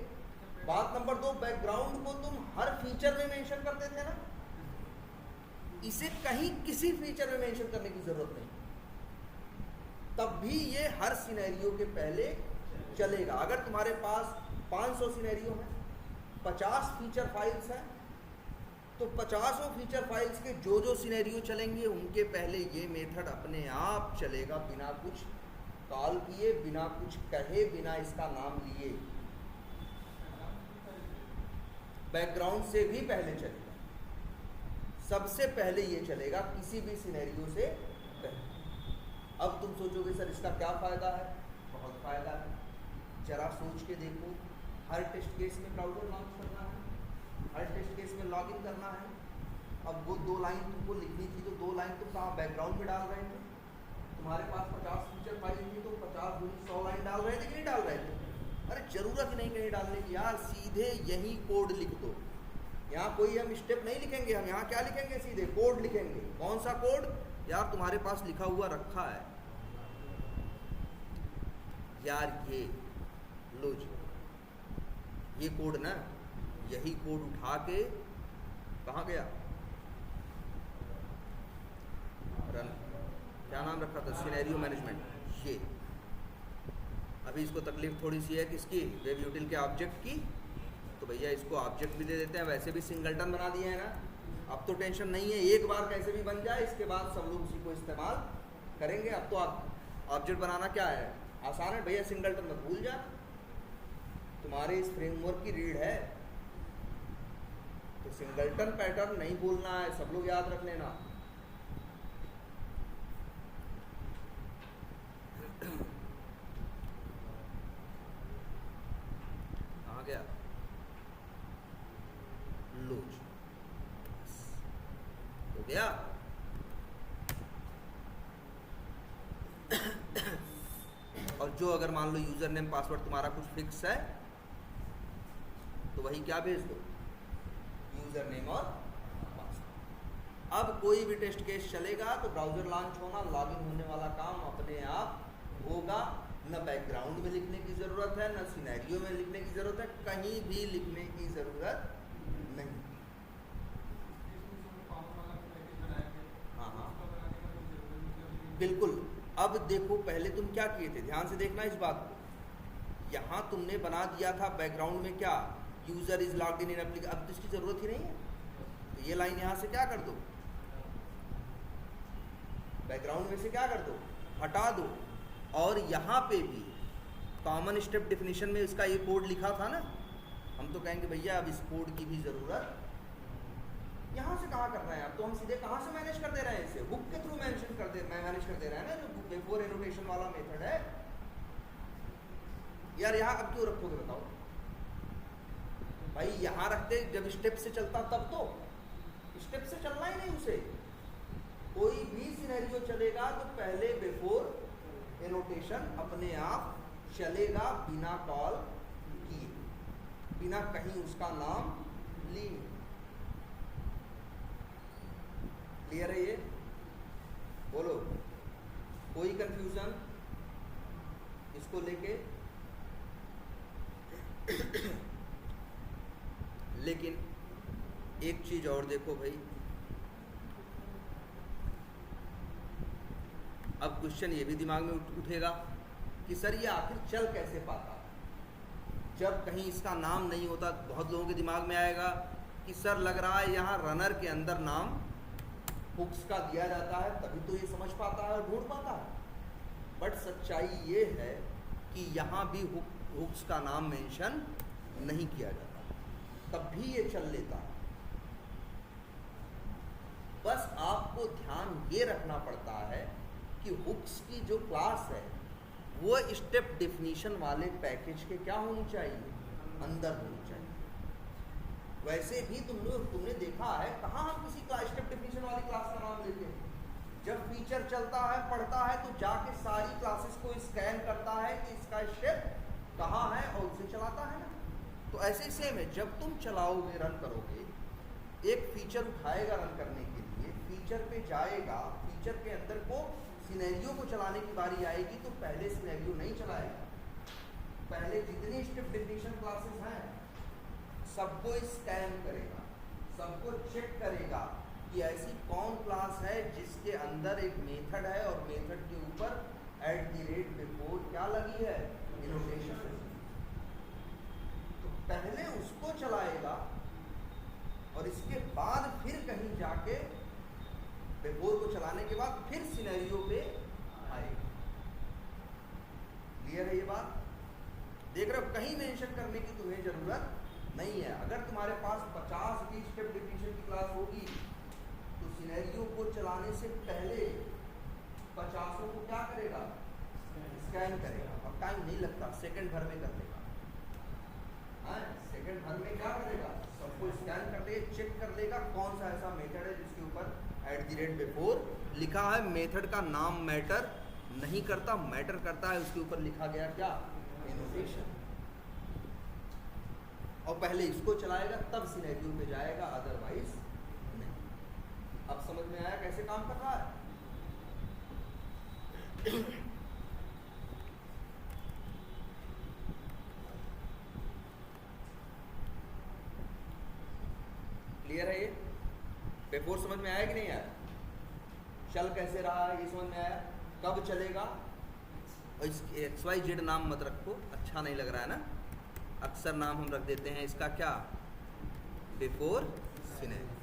बात नंबर 2, बैकग्राउंड को तुम हर फीचर में मेंशन करते थे ना, इसे कहीं किसी फीचर में मेंशन करने की ज़रूरत नहीं, तब भी ये हर सिनेरियो के पहले चलेगा। अगर तुम्हारे पास 500 सिनेरियो हैं, 50 फीचर फाइल्स हैं, तो 50 फीचर फाइल्स के जो सिनेरियो चलेंगे उनके पहले ये मेथड अपने आप चलेगा, बिना कुछ कॉल किए, बिना कुछ कहे, बिना इसका नाम लिए। बैकग्राउंड से भी पहले चलेगा, सबसे पहले ये चलेगा किसी भी सिनेरियो से पहले। अब तुम सोचोगे सर इसका क्या फ़ायदा है, बहुत फ़ायदा है। जरा सोच के देखो, हर टेस्ट केस में ब्राउज़र लॉन्च करना है, हर टेस्ट केस में लॉगिन करना है। अब वो 2 लाइन तुमको लिखनी थी, तो 2 लाइन तुम कहाँ बैकग्राउंड में डाल रहे थे। तुम्हारे पास 50 फीचर फाइल थी, तो 50 दूनी 100 लाइन डाल रहे थे कि नहीं डाल रहे थे। अरे ज़रूरत ही नहीं कहीं डालने की यार, सीधे यही कोड लिख दो। यहाँ कोई हम स्टेप नहीं लिखेंगे, हम यहाँ क्या लिखेंगे, सीधे कोड लिखेंगे। कौन सा कोड यार, तुम्हारे पास लिखा हुआ रखा है यार, ये लो जी, ये कोड ना, यही कोड उठा के कहाँ गया, रन, क्या नाम रखा था, सिनेरियो मैनेजमेंट। ये अभी इसको तकलीफ थोड़ी सी है किसकी, वेब यूटिल के ऑब्जेक्ट की, तो भैया इसको ऑब्जेक्ट भी दे देते हैं। वैसे भी सिंगलटन बना दिए हैं ना, अब तो टेंशन नहीं है, एक बार कैसे भी बन जाए, इसके बाद सब लोग उसी को इस्तेमाल करेंगे। अब तो आप ऑब्जेक्ट बनाना क्या है, आसान है भैया, सिंगलटन मत भूल जा, तुम्हारे इस फ्रेमवर्क की रीढ़ है। तो सिंगलटन पैटर्न नहीं भूलना है, सब लोग याद रख लेना। कहाँ गया, लूज हो गया। और जो अगर मान लो यूजर नेम पासवर्ड तुम्हारा कुछ फिक्स है, तो वही क्या भेज दो, यूजर नेम और पासवर्ड। अब कोई भी टेस्ट केस चलेगा तो ब्राउजर लॉन्च होना, लॉगिन होने वाला काम अपने आप होगा। न बैकग्राउंड में लिखने की ज़रूरत है, न सिनेरियो में लिखने की ज़रूरत है, कहीं भी लिखने की ज़रूरत नहीं। हाँ हाँ बिल्कुल। अब देखो, पहले तुम क्या किए थे, ध्यान से देखना इस बात को। यहाँ तुमने बना दिया था बैकग्राउंड में क्या, user is logged in application, अब तो इसकी जरूरत ही नहीं है। तो ये लाइन यहाँ से क्या कर दो, बैकग्राउंड में से क्या कर दो, हटा दो। और यहाँ पे भी कॉमन स्टेप डेफिनेशन में इसका ये कोड लिखा था ना, हम तो कहेंगे भैया अब इस कोड की भी जरूरत यहाँ से कहाँ कर रहे हैं। अब तो हम सीधे कहाँ से मैनेज कर दे रहे हैं, इसे हुक के थ्रू मैनेज कर दे रहे हैं ना, जो बिफोर एनोटेशन वाला मेथड है। यार यहाँ अब क्यों रखोगे बताओ भाई, यहाँ रखते जब स्टेप से चलता तब, तो स्टेप से चलना ही नहीं उसे। कोई भी सिनेरियो चलेगा तो पहले बिफोर एनोटेशन अपने आप चलेगा, बिना कॉल किए, बिना कहीं उसका नाम लिए। क्लियर है ये, बोलो कोई कंफ्यूजन इसको लेके? लेकिन एक चीज और देखो भाई, अब क्वेश्चन ये भी दिमाग में उठेगा कि सर ये आखिर चल कैसे पाता, जब कहीं इसका नाम नहीं होता। बहुत लोगों के दिमाग में आएगा कि सर लग रहा है यहाँ रनर के अंदर नाम हुक्स का दिया जाता है, तभी तो ये समझ पाता है और ढूंढ पाता है। बट सच्चाई ये है कि यहाँ भी हुक्स का नाम मेंशन नहीं किया जाता, तब भी ये चल लेता है। बस आपको ध्यान ये रखना पड़ता है कि हुक्स की जो क्लास है वो स्टेप डेफिनेशन वाले पैकेज के क्या होनी चाहिए, अंदर होनी चाहिए। वैसे भी तुमने देखा है कहाँ हम किसी स्टेप डेफिनेशन वाली क्लास का नाम लेते हैं, जब फीचर चलता है पढ़ता है तो जाके सारी क्लासेस को स्कैन करता है कि इसका स्टेप कहाँ है और उसे चलाता है ना। तो ऐसे सेम है, जब तुम चलाओगे, रन करोगे, एक फीचर उठाएगा रन करने के लिए, फीचर पे जाएगा, फीचर के अंदर को सिनेरियो को चलाने की बारी आएगी तो पहले सिनेरियो नहीं चलाएगा, पहले जितनी स्टेप डेफिनेशन क्लासेस हैं सबको स्कैन करेगा, सबको चेक करेगा कि ऐसी कौन क्लास है जिसके अंदर एक मेथड है और मेथड के ऊपर @बिफोर क्या लगी है, एनोटेशन। तो पहले उसको चलाएगा और इसके बाद फिर कहीं जाके बिफोर को चलाने के बाद फिर सिनेरियो पे आएगा। क्लियर है ये बात? देख रहे हो, कहीं मेंशन करने की तुम्हें जरूरत नहीं है। अगर तुम्हारे पास 50 की स्टेप डेफिनेशन की क्लास होगी तो सिनेरियो को चलाने से पहले 50 को क्या करेगा, स्कैन करेगा। और टाइम नहीं लगता, सेकंड भर में कर लेगा। सेकंड भर में क्या करेगा, सबको स्कैन कर लेगा, चेक कर लेगा कौन सा ऐसा मेथड है जिसके ऊपर @बिफोर लिखा है। मेथड का नाम मैटर नहीं करता, मैटर करता है उसके ऊपर लिखा गया क्या, एनोटेशन। और पहले इसको चलाएगा तब सिनेरियो पे जाएगा, अदरवाइज नहीं। अब समझ में आया कैसे काम कर रहा है? क्लियर है ये? बिफोर समझ में आया कि नहीं आया? चल कैसे रहा है ये समझ में आया? कब चलेगा? और इस XYZ नाम मत रखो, अच्छा नहीं लग रहा है ना। अक्सर नाम हम रख देते हैं इसका क्या, बिफोर सिनेरियो,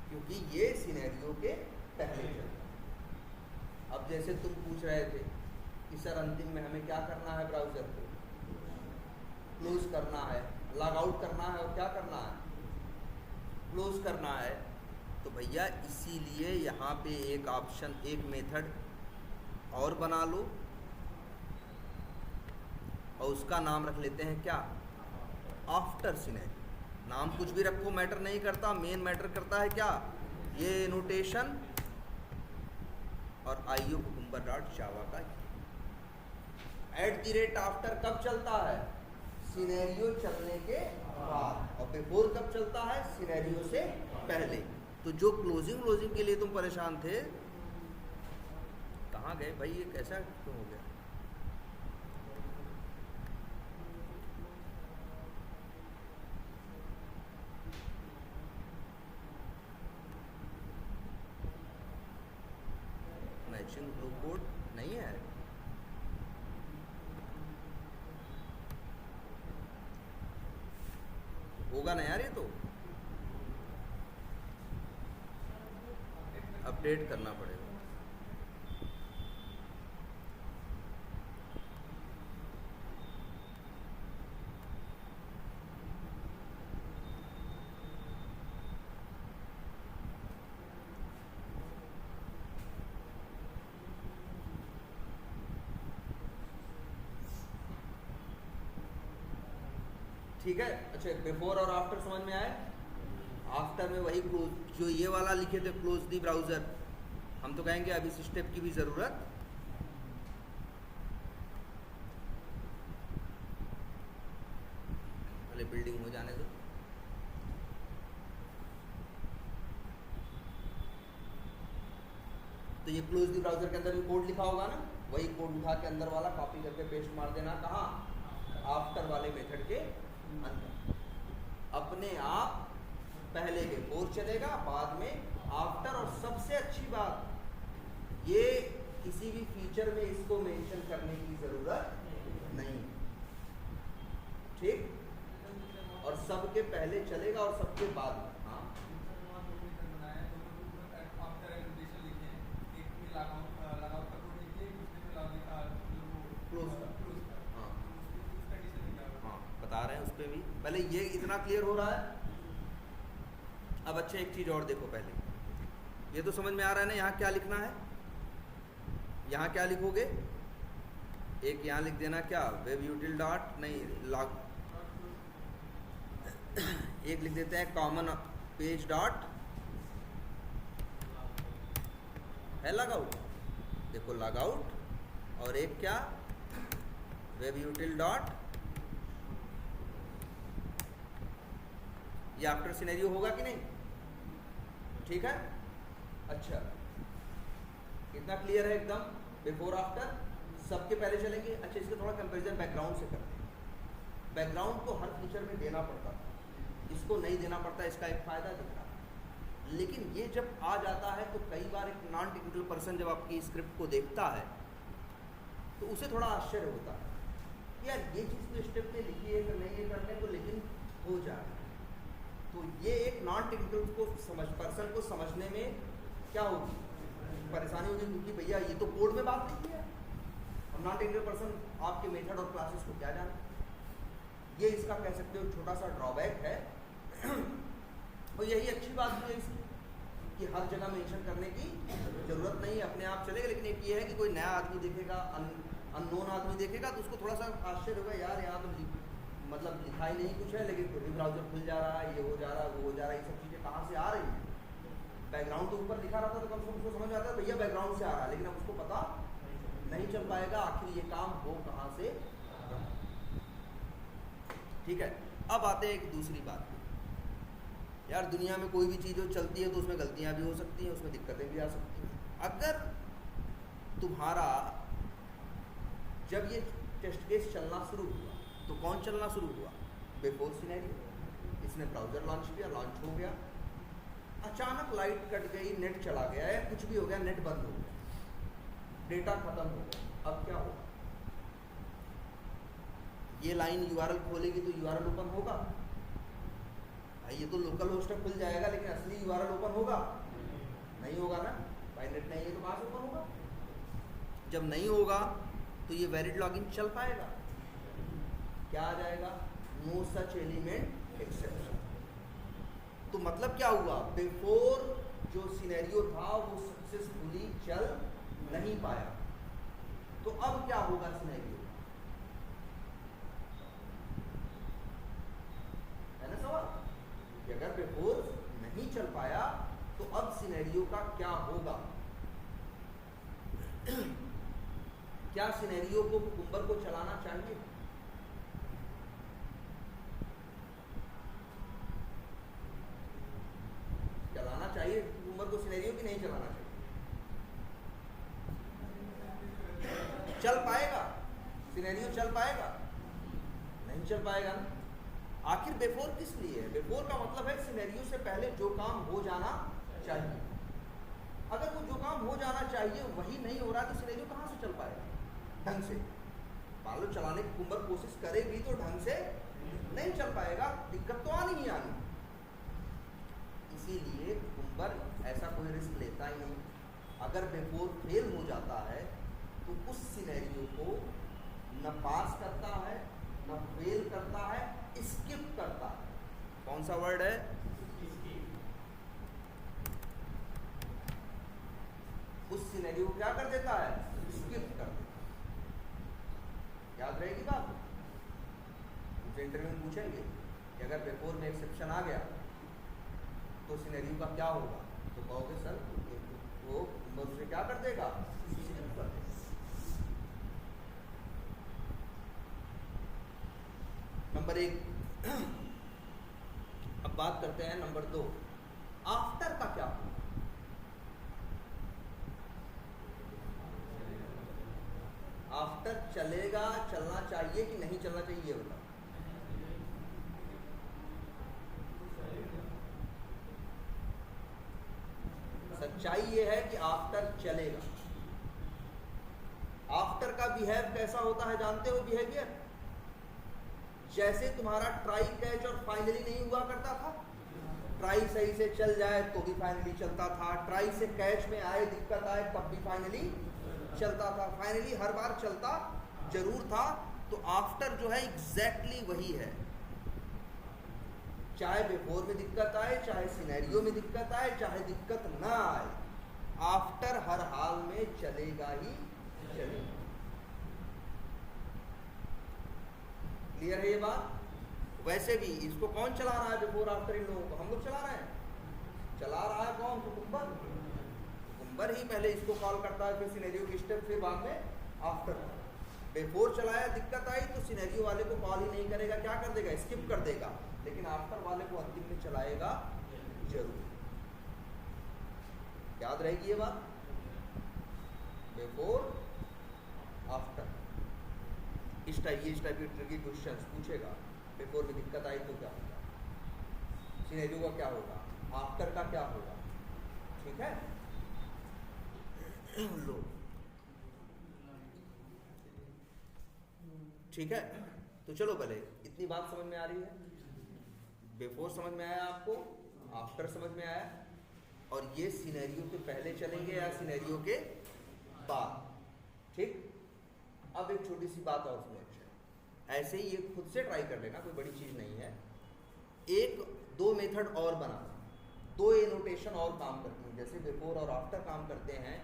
क्योंकि ये सिनेरियो के पहले चलता है। अब जैसे तुम पूछ रहे थे कि सर अंतिम में हमें क्या करना है, ब्राउज़र को क्लोज करना है, लॉग आउट करना है और क्या करना है, क्लोज करना है। तो भैया इसीलिए यहाँ पे एक ऑप्शन, एक मेथड और बना लो और उसका नाम रख लेते हैं क्या, आफ्टर सिनेरियो। नाम कुछ भी रखो मैटर नहीं करता, मेन मैटर करता है क्या, ये नोटेशन और IO कुकुम्बर डॉट जावा का। @आफ्टर कब चलता है, सिनेरियो चलने के बाद, और बिफोर कब चलता है, सिनेरियो से पहले। तो जो क्लोजिंग के लिए तुम परेशान थे, कहाँ गए भाई, ये कैसा क्यों हो गया? मैचिंग ब्लू कोड नहीं है, होगा ना यार, ये तो अपडेट करना पड़ेगा। ठीक है, अच्छा बिफोर और आफ्टर समझ में आए? आफ्टर में वही क्लोज, जो ये वाला लिखे थे क्लोज दी ब्राउज़र, हम तो कहेंगे अब इस स्टेप की भी ज़रूरत पहले बिल्डिंग हो जाने दो। तो ये क्लोज दी ब्राउज़र के अंदर भी कोड लिखा होगा ना, वही कोड उठा के अंदर वाला कॉपी करके पेस्ट मार देना, कहाँ, आफ्टर वाले मेथड के अंदर। अपने आप पहले बिफोर चलेगा, बाद में आफ्टर। और सबसे अच्छी बात, ये किसी भी फीचर में इसको मेंशन करने की जरूरत नहीं, ठीक, और सबके पहले चलेगा और सबके बाद में। हाँ, क्लोज का, हाँ बता रहे हैं उस पर भी। पहले ये इतना क्लियर हो रहा है। अब अच्छा एक चीज़ और देखो, पहले ये तो समझ में आ रहा है ना, यहाँ क्या लिखना है, यहाँ क्या लिखोगे, एक यहाँ लिख देना क्या, वेब यूटिल डॉट नहीं लॉग, एक लिख देते हैं कॉमन पेज डॉट है लॉग आउट, देखो लॉग आउट, और एक क्या, वेब यूटिल डॉट, ये आफ्टर सिनेरियो होगा कि नहीं, ठीक है। अच्छा कितना क्लियर है एकदम, बिफोर आफ्टर सबके पहले चलेंगे। अच्छा इसका थोड़ा कंपैरिजन बैकग्राउंड से करते हैं। बैकग्राउंड को हर फीचर में देना पड़ता था, इसको नहीं देना पड़ता, इसका एक फ़ायदा दिख रहा है। लेकिन ये जब आ जाता है तो कई बार एक नॉन टेक्निकल पर्सन जब आपकी स्क्रिप्ट को देखता है तो उसे थोड़ा आश्चर्य होता है, यार ये चीज़ तो स्टेप में लिखी है, नहीं ये करने को, लेकिन हो जा रहा है। तो ये एक नॉन टेक्निकल को पर्सन को समझने में क्या होगी, परेशानी होगी, क्योंकि भैया ये तो कोड में बात नहीं है, और नॉन टेक्निकल पर्सन आपके मेथड और क्लासेस को क्या जाने। ये इसका कह सकते हो छोटा सा ड्रॉबैक है। और यही अच्छी बात भी है इसकी कि हर जगह मेंशन करने की ज़रूरत नहीं है, अपने आप चलेगा। लेकिन एक ये है कि कोई नया आदमी देखेगा, अननोन आदमी देखेगा तो उसको थोड़ा सा आश्चर्य होगा, यार यहाँ तो मतलब लिखा ही नहीं कुछ है, लेकिन फिर भी ब्राउजर खुल जा रहा है, ये हो जा रहा है, वो हो जा रहा है, ये सब चीज़ें कहाँ से आ रही हैं। बैकग्राउंड तो ऊपर लिखा रहता तो कम से कम उसको समझ में आता है भैया बैकग्राउंड से आ रहा है, लेकिन अब उसको पता नहीं चल पाएगा आखिर ये काम हो कहाँ से। ठीक है, अब आते हैं एक दूसरी बात। यार दुनिया में कोई भी चीज़ जो चलती है तो उसमें गलतियाँ भी हो सकती हैं, उसमें दिक्कतें भी आ सकती हैं। अगर तुम्हारा जब ये टेस्ट केस चलना शुरू हुआ तो कौन चलना शुरू हुआ, बिफोर सिनेरियो। इसने ब्राउज़र लॉन्च किया, लॉन्च हो गया, अचानक लाइट कट गई, नेट चला गया या कुछ भी हो गया, नेट बंद हो गया, डेटा खत्म हो गया, अब क्या होगा? ये लाइन यूआरएल खोलेगी तो यूआरएल ओपन होगा? भाई ये तो लोकल होस्ट खुल जाएगा, लेकिन असली यूआरएल ओपन होगा? नहीं होगा ना भाई, नेट नहीं है तो कहाँ से ओपन होगा? जब नहीं होगा तो ये वैलिड लॉगिन चल पाएगा? क्या आ जाएगा? No such element exception. तो मतलब क्या हुआ? बिफोर जो सिनेरियो था वो सक्सेसफुली चल नहीं पाया, तो अब क्या होगा सिनेरियो? है ना सवाल कि अगर बिफोर नहीं चल पाया तो अब सिनेरियो का क्या होगा? क्या सिनेरियो को कुकुम्बर को चलाना चाहिए? चलाना चाहिए कुकुम्बर को सिनेरियो की नहीं चलाना चाहिए? चल पाएगा सिनेरियो? चल पाएगा? नहीं चल पाएगा ना। आखिर बिफोर किस लिए है? बिफोर का मतलब है सिनेरियो से पहले जो काम हो जाना चाहिए। अगर वो जो काम हो जाना चाहिए वही नहीं हो रहा तो सिनेरियो कहाँ से चल पाएगा ढंग से? मान लो चलाने की कुकुम्बर कोशिश करे भी तो ढंग से नहीं चल पाएगा, दिक्कत तो आनी ही आनी। इसीलिए कुकुम्बर ऐसा कोई रिस्क लेता ही नहीं। अगर बिफोर फेल हो जाता है तो उस सिनेरियो को न पास करता है न फेल करता है, स्किप करता है। कौन सा वर्ड है? उस सिनेरियो को क्या कर देता है? स्किप कर देता है। याद रहेगी बात? मुझे इंटरव्यू में पूछेंगे कि अगर बिफोर में एक्सेप्शन आ गया तो सिनेरियो का क्या होगा, तो कहोगे सर वो उसे क्या कर देगा? स्किप कर देगा। नंबर 1। अब बात करते हैं नंबर 2, आफ्टर का क्या होगा? आफ्टर चलेगा, चलना चाहिए कि नहीं चलना चाहिए, ये बताओ। सच्चाई ये है कि आफ्टर चलेगा। आफ्टर का बिहेव कैसा होता है जानते हो? बिहेवियर जैसे तुम्हारा ट्राई कैच और फाइनली नहीं हुआ करता था। ट्राई सही से चल जाए तो भी फाइनली चलता था, ट्राई से कैच में आए दिक्कत आए तब भी फाइनली चलता था। फाइनली हर बार चलता जरूर था। तो आफ्टर जो है एग्जैक्टली वही है। चाहे बिफोर में दिक्कत आए, चाहे सिनेरियो में दिक्कत आए, चाहे दिक्कत ना आए, आफ्टर हर हाल में चलेगा ही चलेगा। क्लियर है ये बात? वैसे भी इसको कौन चला रहा है बिफोर आफ्टर? इन लोगों को हम लोग चला रहे हैं। चला रहा है कौन? कुकुम्बर। कुकुम्बर ही पहले इसको कॉल करता है, फिर सिनेरियो की स्टेप, फिर बाद में आफ्टर। बिफोर चलाया, दिक्कत आई तो सिनेरियो वाले को कॉल ही नहीं करेगा, क्या कर देगा? स्किप कर देगा। लेकिन आफ्टर वाले को अंतिम में चलाएगा जरूर। याद रहेगी ये बात? Before after. इस टाइप के ट्रिकी क्वेश्चंस पूछेगा। बिफोर में दिक्कत आई तो क्या होगा? सिनेरियो का क्या होगा? आफ्टर का क्या होगा? ठीक है? लो ठीक है, तो चलो पहले इतनी बात समझ में आ रही है। बिफोर समझ में आया आपको, आफ्टर समझ में आया, और ये सिनेरियो के पहले चलेंगे या सिनेरियो के बाद? ठीक। अब एक छोटी सी बात और समझ, ऐसे ही ये खुद से ट्राई कर लेना, कोई बड़ी चीज नहीं है। एक दो मेथड और बना, दो एनोटेशन और काम करती हैं। जैसे बिफोर और आफ्टर काम करते हैं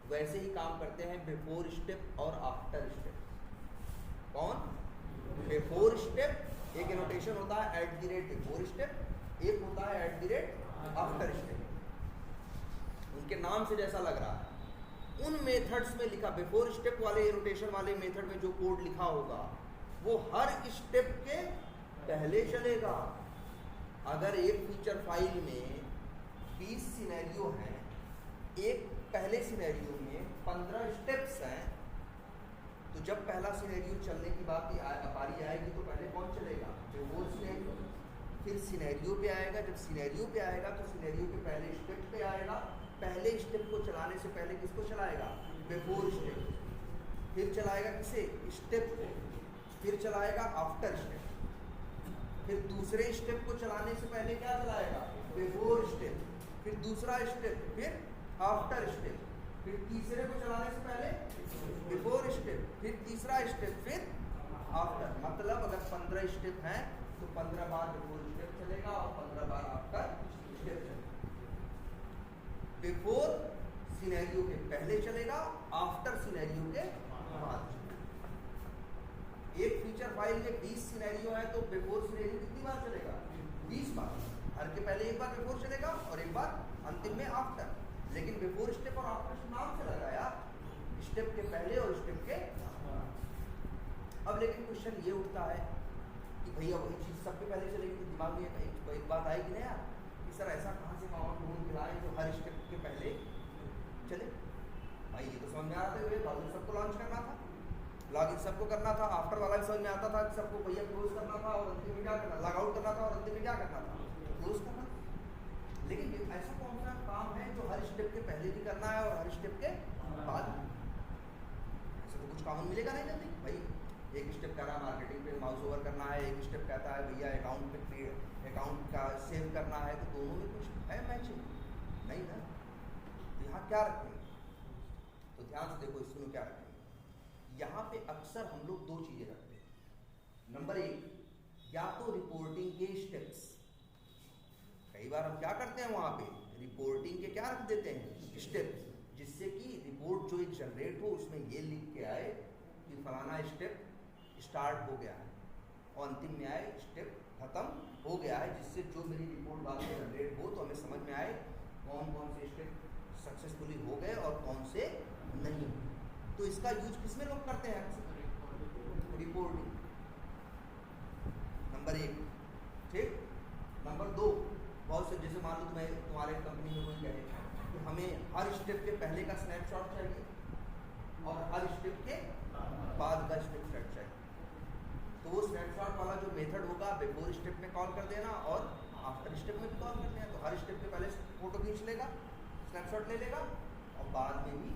वैसे ही काम करते हैं बिफोर स्टेप और आफ्टर स्टेप। कौन? बिफोर स्टेप एक एनोटेशन होता है @बिफोर स्टेप, एक होता है @आफ्टर स्टेप। उनके नाम से जैसा लग रहा है, उन मेथड्स में लिखा बिफोर स्टेप वाले एनोटेशन वाले मेथड में जो कोड लिखा होगा वो हर स्टेप के पहले चलेगा। अगर एक फीचर फाइल में 20 सिनेरियो हैं, एक पहले सिनेरियो में 15 स्टेप्स हैं, तो जब पहला सिनेरियो चलने की बारी आएगी तो पहले कौन चलेगा? Before scenario. फिर सिनेरियो पे आएगा, जब सिनेरियो पे आएगा तो सिनेरियो के पहले स्टेप पे आएगा, पहले स्टेप को चलाने से पहले किसको चलाएगा, बिफोर स्टेप, फिर चलाएगा किसे, स्टेप को, फिर चलाएगा आफ्टर स्टेप, फिर दूसरे स्टेप को चलाने से पहले क्या चलाएगा, बिफोर स्टेप, फिर दूसरा स्टेप, फिर आफ्टर स्टेप, फिर तीसरे को चलाने से पहले बिफोर स्टेप, फिर तीसरा स्टेप, फिर आफ्टर। मतलब अगर 15 स्टेप हैं तो 15 बार बिफोर स्टेप चलेगा और 15 बार आफ्टर स्टेप चलेगा। बिफोर सिनेरियो के पहले चलेगा, आफ्टर सिनेरियो के बाद चलेगा। एक फीचर फाइल में 20 सिनेरियो है तो बिफोर सिनेरियो कितनी बार चलेगा, 20 बार। हर के पहले एक बार बिफोर चलेगा और एक बार अंतिम में आफ्टर। लेकिन बिफोर स्टेप और आफ्टर स्टेप नाम से लगा यार, स्टेप के पहले और स्टेप के। अब लेकिन क्वेश्चन ये उठता है कि भैया वही चीज़ सबके पहले चलेगी तो दिमाग में एक बात आएगी ना यार कि सर ऐसा कहाँ से माहौल ढूंढ के लाए जो हर स्टेप के पहले चले। भाई ये तो समझ में आ रहा था, लॉगिन सबको लॉन्च करना था, लॉगिन सबको करना था, आफ्टर वाला भी समझ में आता था कि सबको भैया क्लोज करना था और अंतिम में क्या करना, लॉग आउट करना था और अंतिम में क्या करना था, क्लोज करना था। लेकिन ऐसा कौन सा काम है जो हर स्टेप के पहले भी करना है और हर स्टेप के बाद? ऐसा तो कुछ कॉमन मिलेगा नहीं जल्दी। भाई एक स्टेप कह रहा है मार्केटिंग पे माउस ओवर करना है, एक स्टेप कहता है भैया अकाउंट पे अकाउंट का सेव करना है, तो दोनों में कुछ है मैचिंग नहीं ना। तो यहाँ क्या रखेंगे, तो ध्यान से देखो, इसमें क्या रखेंगे। यहाँ पे अक्सर हम लोग दो चीज़ें रखते हैं। नंबर एक, या तो रिपोर्टिंग के स्टेप्स, कई बार हम क्या करते हैं वहाँ पे रिपोर्टिंग के क्या रख देते हैं, स्टेप्स, जिससे कि रिपोर्ट जो एक जनरेट हो उसमें ये लिख के आए कि फलाना स्टेप स्टार्ट हो गया है और अंतिम में आए स्टेप खत्म हो गया है, जिससे जो मेरी रिपोर्ट बाद में जनरेट हो तो हमें समझ में आए कौन कौन से स्टेप सक्सेसफुली हो गए और कौन से नहीं। तो इसका यूज किसमें लोग करते हैं, रिपोर्टिंग। नंबर एक, ठीक। नंबर दो, बहुत से जैसे मान लो तुम्हारे कंपनी में कोई कहे कि हमें हर स्टेप के पहले का स्नैपशॉट चाहिए और हर स्टेप के बाद का स्नैपशॉट चाहिए, तो वो स्नैपशॉट वाला जो मेथड होगा बिफोर स्टेप में कॉल कर देना और आफ्टर स्टेप में भी कॉल कर देना। तो हर स्टेप के पहले फोटो खींच लेगा, स्नैपशॉट ले लेगा और बाद में भी।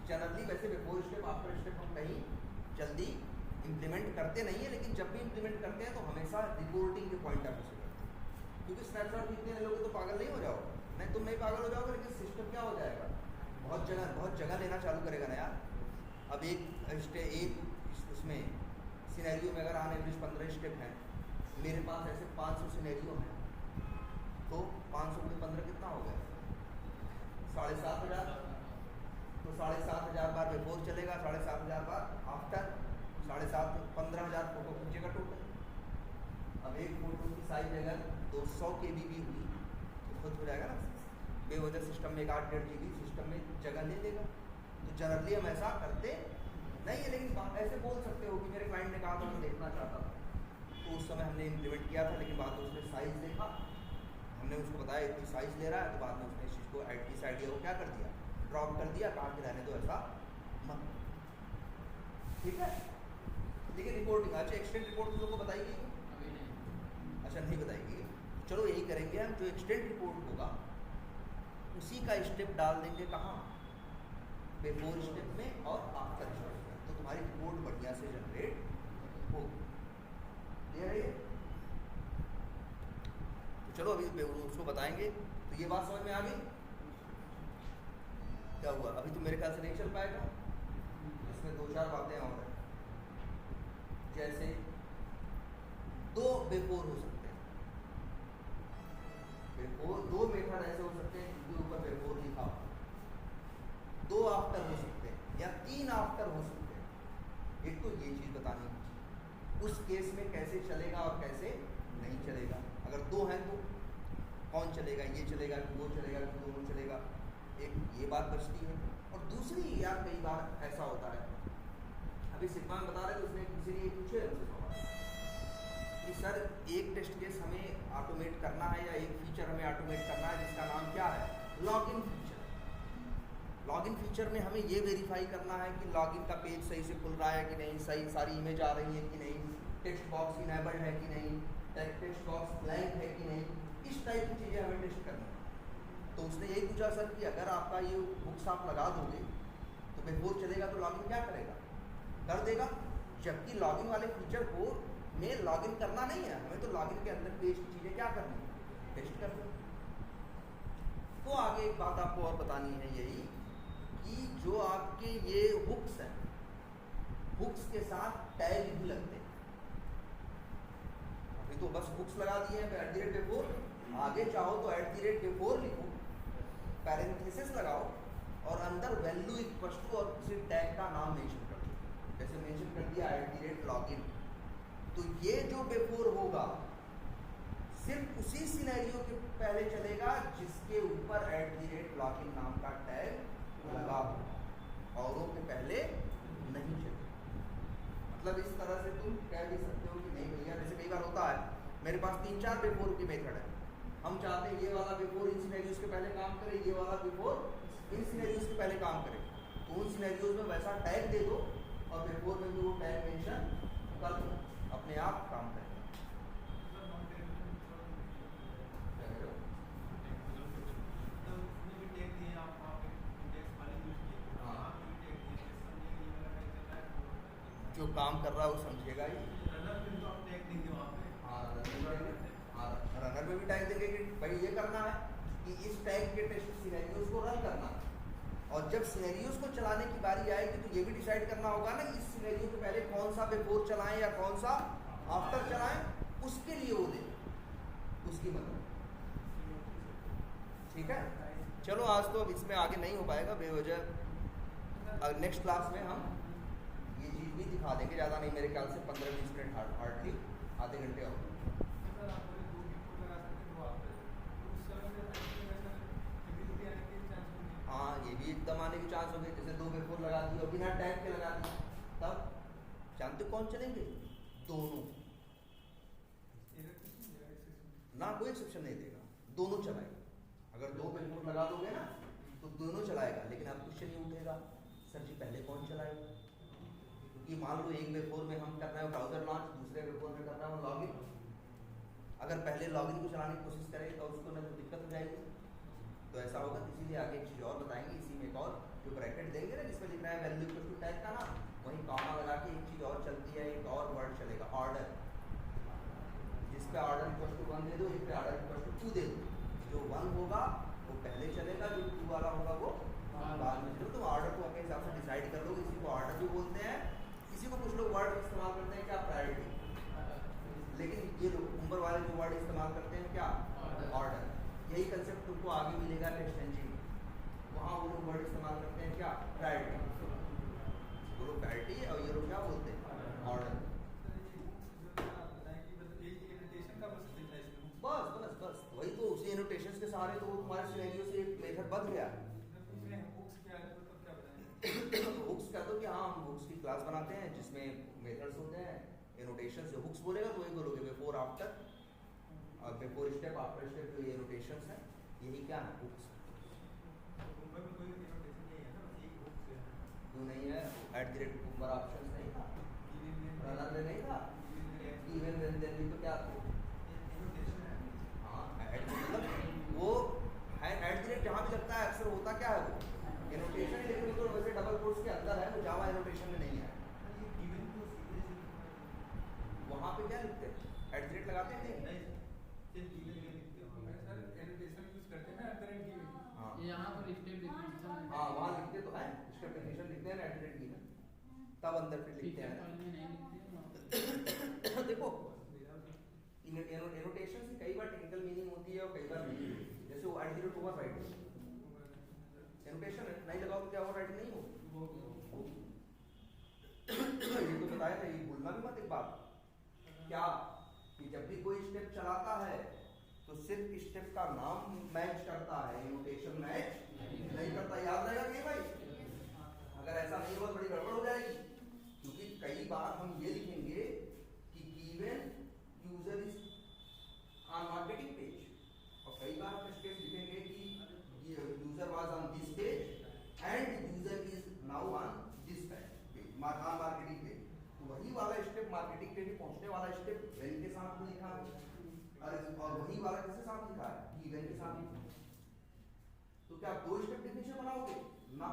जनरली वैसे बिफोर स्टेप आफ्टर स्टेप हम कहीं जल्दी इम्प्लीमेंट करते नहीं है, लेकिन जब भी इम्प्लीमेंट करते हैं तो हमेशा रिपोर्टिंग के पॉइंट ऑफ व्यू से करते हैं। क्योंकि स्नैपशॉट खींचने लोगे तो पागल नहीं हो जाओगे, नहीं तुम नहीं पागल हो जाओगे, लेकिन सिस्टम क्या हो जाएगा, बहुत जगह लेना चालू करेगा ना यार। अब एक उसमें सिनेरियो में अगर ऑन एवरेज 15 स्टेप हैं, मेरे पास ऐसे 500 सिनेरियो हैं, तो 500 में 15 कितना हो गया, 7,500। तो 7,500 बार बिफोर चलेगा, 7,500 बार आफ्टर, 7,500 15,000 फोटो खींचेगा टोटल। अब एक फोटो की साइज अगर 200 KB भी हुई तो खुद हो जाएगा ना, बेवजह सिस्टम में 8-8 GB सिस्टम में जगह ले लेगा। तो जनरली हम ऐसा करते नहीं है, लेकिन ऐसे बोल सकते हो कि मेरे क्लाइंट ने कहा था मैं देखना चाहता था, तो उस समय हमने इम्प्लीमेंट किया था, लेकिन बाद में उसने साइज़ देखा, हमने उसको बताया इतनी साइज़ ले रहा है, तो बाद में उसने इस चीज़ को इस आइडिया को क्या कर दिया, ड्रॉप कर दिया, कहा कि रहने दो ऐसा मत, ठीक है। लेकिन रिपोर्टिंग, अच्छा एक्सटेंड रिपोर्ट तुम लोग को बताएगी, अच्छा नहीं बताएगी, चलो यही करेंगे हम, जो एक्सटेंड रिपोर्ट होगा उसी का स्टेप डाल देंगे कहाँ, बिफोर स्टेप में और आफ्टर स्टेप में, तो तुम्हारी रिपोर्ट बढ़िया से जनरेट होगी। क्लियर है ये? तो चलो अभी उसको बताएंगे। तो ये बात समझ में आ गई, क्या हुआ, अभी तो मेरे ख्याल से नहीं चल पाएगा, इसमें 2-4 बातें और हैं। जैसे 2 बिफोर हो सकते हैं, बिफोर 2 मेथड ऐसे हो सकते हैं जिनके ऊपर बिफोर लिखा हो, 2 आफ्टर हो सकते हैं या 3 आफ्टर हो सकते हैं। एक तो ये चीज़ बतानी है उस केस में कैसे चलेगा और कैसे नहीं चलेगा। अगर 2 हैं तो कौन चलेगा, ये चलेगा कि वो चलेगा कि दोनों चलेगा, एक ये बात बचती है। और दूसरी यार कई बार ऐसा होता है, अभी सिग्मान बता रहे थे, उसने किसी ने पूछे हमसे सवाल कि सर एक टेस्ट केस हमें ऑटोमेट करना है या एक फीचर हमें ऑटोमेट करना है जिसका नाम क्या है, लॉगिन फीचर। लॉगिन फीचर में हमें ये वेरीफाई करना है कि लॉगिन का पेज सही से खुल रहा है कि नहीं, सही सारी इमेज आ रही है कि नहीं, टेक्स्ट बॉक्स इनेबल्ड है कि नहीं, टैग टेक्स्ट बॉक्स ब्लैंक है कि नहीं, इस टाइप की चीज़ें हमें टेस्ट करनी है। तो उसने यही पूछा सर कि अगर आपका ये बुक्स आप लगा दोगे तो बिफोर चलेगा तो लॉगिन क्या करेगा, कर देगा, जबकि लॉगिन वाले फीचर को में लॉगिन करना नहीं है, हमें तो लॉगिन के अंदर पेज की चीज़ें क्या करनी है, टेस्ट करनी है। तो आगे एक बात आपको और बतानी है यही कि जो आपके ये हुक्स हैं, हुक्स के साथ टैग भी लगते हैं। अभी तो बस हुक्स लगा दिए हैं @बिफोर, आगे चाहो तो @बिफोर लिखो, पैरेंथेसिस लगाओ और अंदर वैल्यू इक्वल टू और किसी टैग का नाम मेंशन कर दो, जैसे मेंशन कर दिया @लॉगिन। तो ये जो बिफोर होगा सिर्फ उसी सिनेरियो के पहले चलेगा जिसके ऊपर @लॉगिन नाम का टैग लगा हो, औरों के पहले नहीं चलेगा। मतलब इस तरह से तुम कह भी सकते हो कि नहीं भैया, जैसे कई बार होता है मेरे पास 3-4 बिफोर की मेथड है, हम चाहते हैं ये वाला बिफोर इन सिनेरियोज के पहले काम करे, ये वाला बिफोर इन सिनेरियोज के पहले काम करे, तो उन सिनेरियोज में वैसा टैग दे दो और बिफोर में भी वो टैग मेंशन कर दो, अपने आप काम करेगा। जो काम कर रहा है वो समझेगा ही। हाँ, रनर में भी टैग देंगे कि भाई ये करना है कि इस टैग के टेस्ट सिनेरियोज को रन करना है, और जब सिनेरियोज को चलाने की बारी आएगी तो ये भी डिसाइड करना होगा ना इस सिनेरियो के पहले कौन सा बिफोर चलाएं या कौन सा आफ्टर चलाएं, उसके लिए वो दे उसकी मदद। ठीक है, चलो आज तो अब इसमें आगे नहीं हो पाएगा बेवजह, नेक्स्ट क्लास में हम ये चीज़ भी दिखा देंगे, ज़्यादा नहीं, मेरे ख्याल से 15-20 मिनट हार्डली आधे घंटे और। हाँ, ये भी एकदम आने के चांस हो गए, जैसे 2 बिफोर लगा दिए और बिना टैग के लगा दिए, तब जानते कौन चलेंगे, दोनों ना, कोई एक्सेप्शन नहीं देगा, दोनों चलाएगा। अगर 2 बिफोर लगा दोगे ना तो दोनों चलाएगा, लेकिन अब क्वेश्चन ये उठेगा सर जी पहले कौन चलाएगा, क्योंकि मान लो एक बिफोर में हम कर रहे हैं ब्राउजर लॉन्च, दूसरे बिफोर में कर रहा हूँ लॉगिन, अगर पहले लॉगिन को चलाने की कोशिश करें तो उसको ना तो दिक्कत हो जाएगी, तो ऐसा होगा। इसीलिए आगे एक चीज़ और बताएंगे, इसी में एक और जो ब्रैकेट देंगे ना जिसमें लिख रहा है वैल्यू इक्वल टू टैग का नाम, वहीं कॉमा लगा के एक चीज़ और चलती है, एक और वर्ड चलेगा ऑर्डर, जिस पे ऑर्डर इक्वल टू 1 दे दो, इस पे ऑर्डर इक्वल टू 2 दे दो, जो 1 होगा वो पहले चलेगा, जो 2 वाला होगा वो बाद में चलेगा। तो ऑर्डर को अपने हिसाब से डिसाइड कर लो, इसी को ऑर्डर भी बोलते हैं, इसी को कुछ लोग वर्ड इस्तेमाल करते हैं क्या, प्रायोरिटी, लेकिन ये लोग नंबर वाले जो वर्ड इस्तेमाल करते हैं क्या, ऑर्डर। यही कंसेप्ट तुमको आगे मिलेगा टेक्स्ट इंजन में, वहाँ वो लोग वर्ड इस्तेमाल करते हैं क्या, प्रायोरिटी, वो लोग प्रायोरिटी और ये लोग क्या बोलते हैं, ऑर्डर। बस बस बस वही तो, उसी एनोटेशंस के सहारे तो वो तुम्हारे सिनेरियो से एक मेथड बन गया। हुक्स कह दो कि हाँ हम हुक्स की क्लास बनाते हैं जिसमें मेथड्स होते हैं, एनोटेशन से हुक्स बोलेगा तो वही बोलोगे बिफोर आफ्टर, और बिफोर स्टेप आफ्टर स्टेप जो ये एनोटेशंस है, यही क्या है हुक्स। क्यों नहीं है, @कुम्बर ऑप्शन नहीं था, रनर में नहीं था, इवन देन भी तो क्या था, हाँ मतलब वो है जहाँ भी लगता है अक्सर होता क्या है वो एनोटेशन, लेकिन वो तो वैसे डबल कोट्स के अंदर है, वो जावा एनोटेशन में नहीं है। वहाँ पे क्या लिखते हैं, लगाते हैं नहीं, हाँ वहाँ लिखते तो है, इसका डेफिनेशन लिखते हैं ना तब अंदर फिर लिखते हैं। देखो एनोटेशन से कई बार टेक्निकल मीनिंग होती है और कई बार नहीं होती है, जैसे वो @2 ओवर राइट एनोटेशन नहीं लगाओ तो क्या ओवर राइट नहीं हो। ये तो बताया था, ये भूलना भी मत एक बात क्या, कि जब भी कोई स्टेप चलाता है तो सिर्फ स्टेप का नाम मैच करता है, एनोटेशन मैच नहीं करता, याद रहेगा कि भाई, अगर ऐसा नहीं हुआ बड़ी गड़बड़ हो जाएगी, क्योंकि कई बार हम ये लिखेंगे कि given user is on marketing page, और कई बार हम स्टेप लिखेंगे कि user was on this page and user is now on this page, marketing page, तो वही वाला स्टेप मार्केटिंग पे भी पहुंचने वाला स्टेप वेन के साथ में लिखा है, और वही वाला किसके साथ लिखा है, गिवन के साथ। तो क्या आप 2 स्टेप डेफिनेशन बनाओगे ना,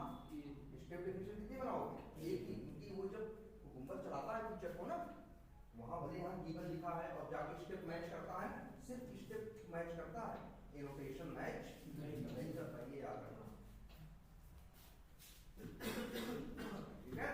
स्टेप डेफिनेशन कितनी बनाओगे, एक ही, क्योंकि वो जब कुकुम्बर चलाता है फीचर को ना, वहां भले यहाँ गिवन लिखा है और जाके स्टेप मैच करता है, सिर्फ स्टेप मैच करता है, एनोटेशन मैच नहीं करता, ये याद रखना। ठीक है।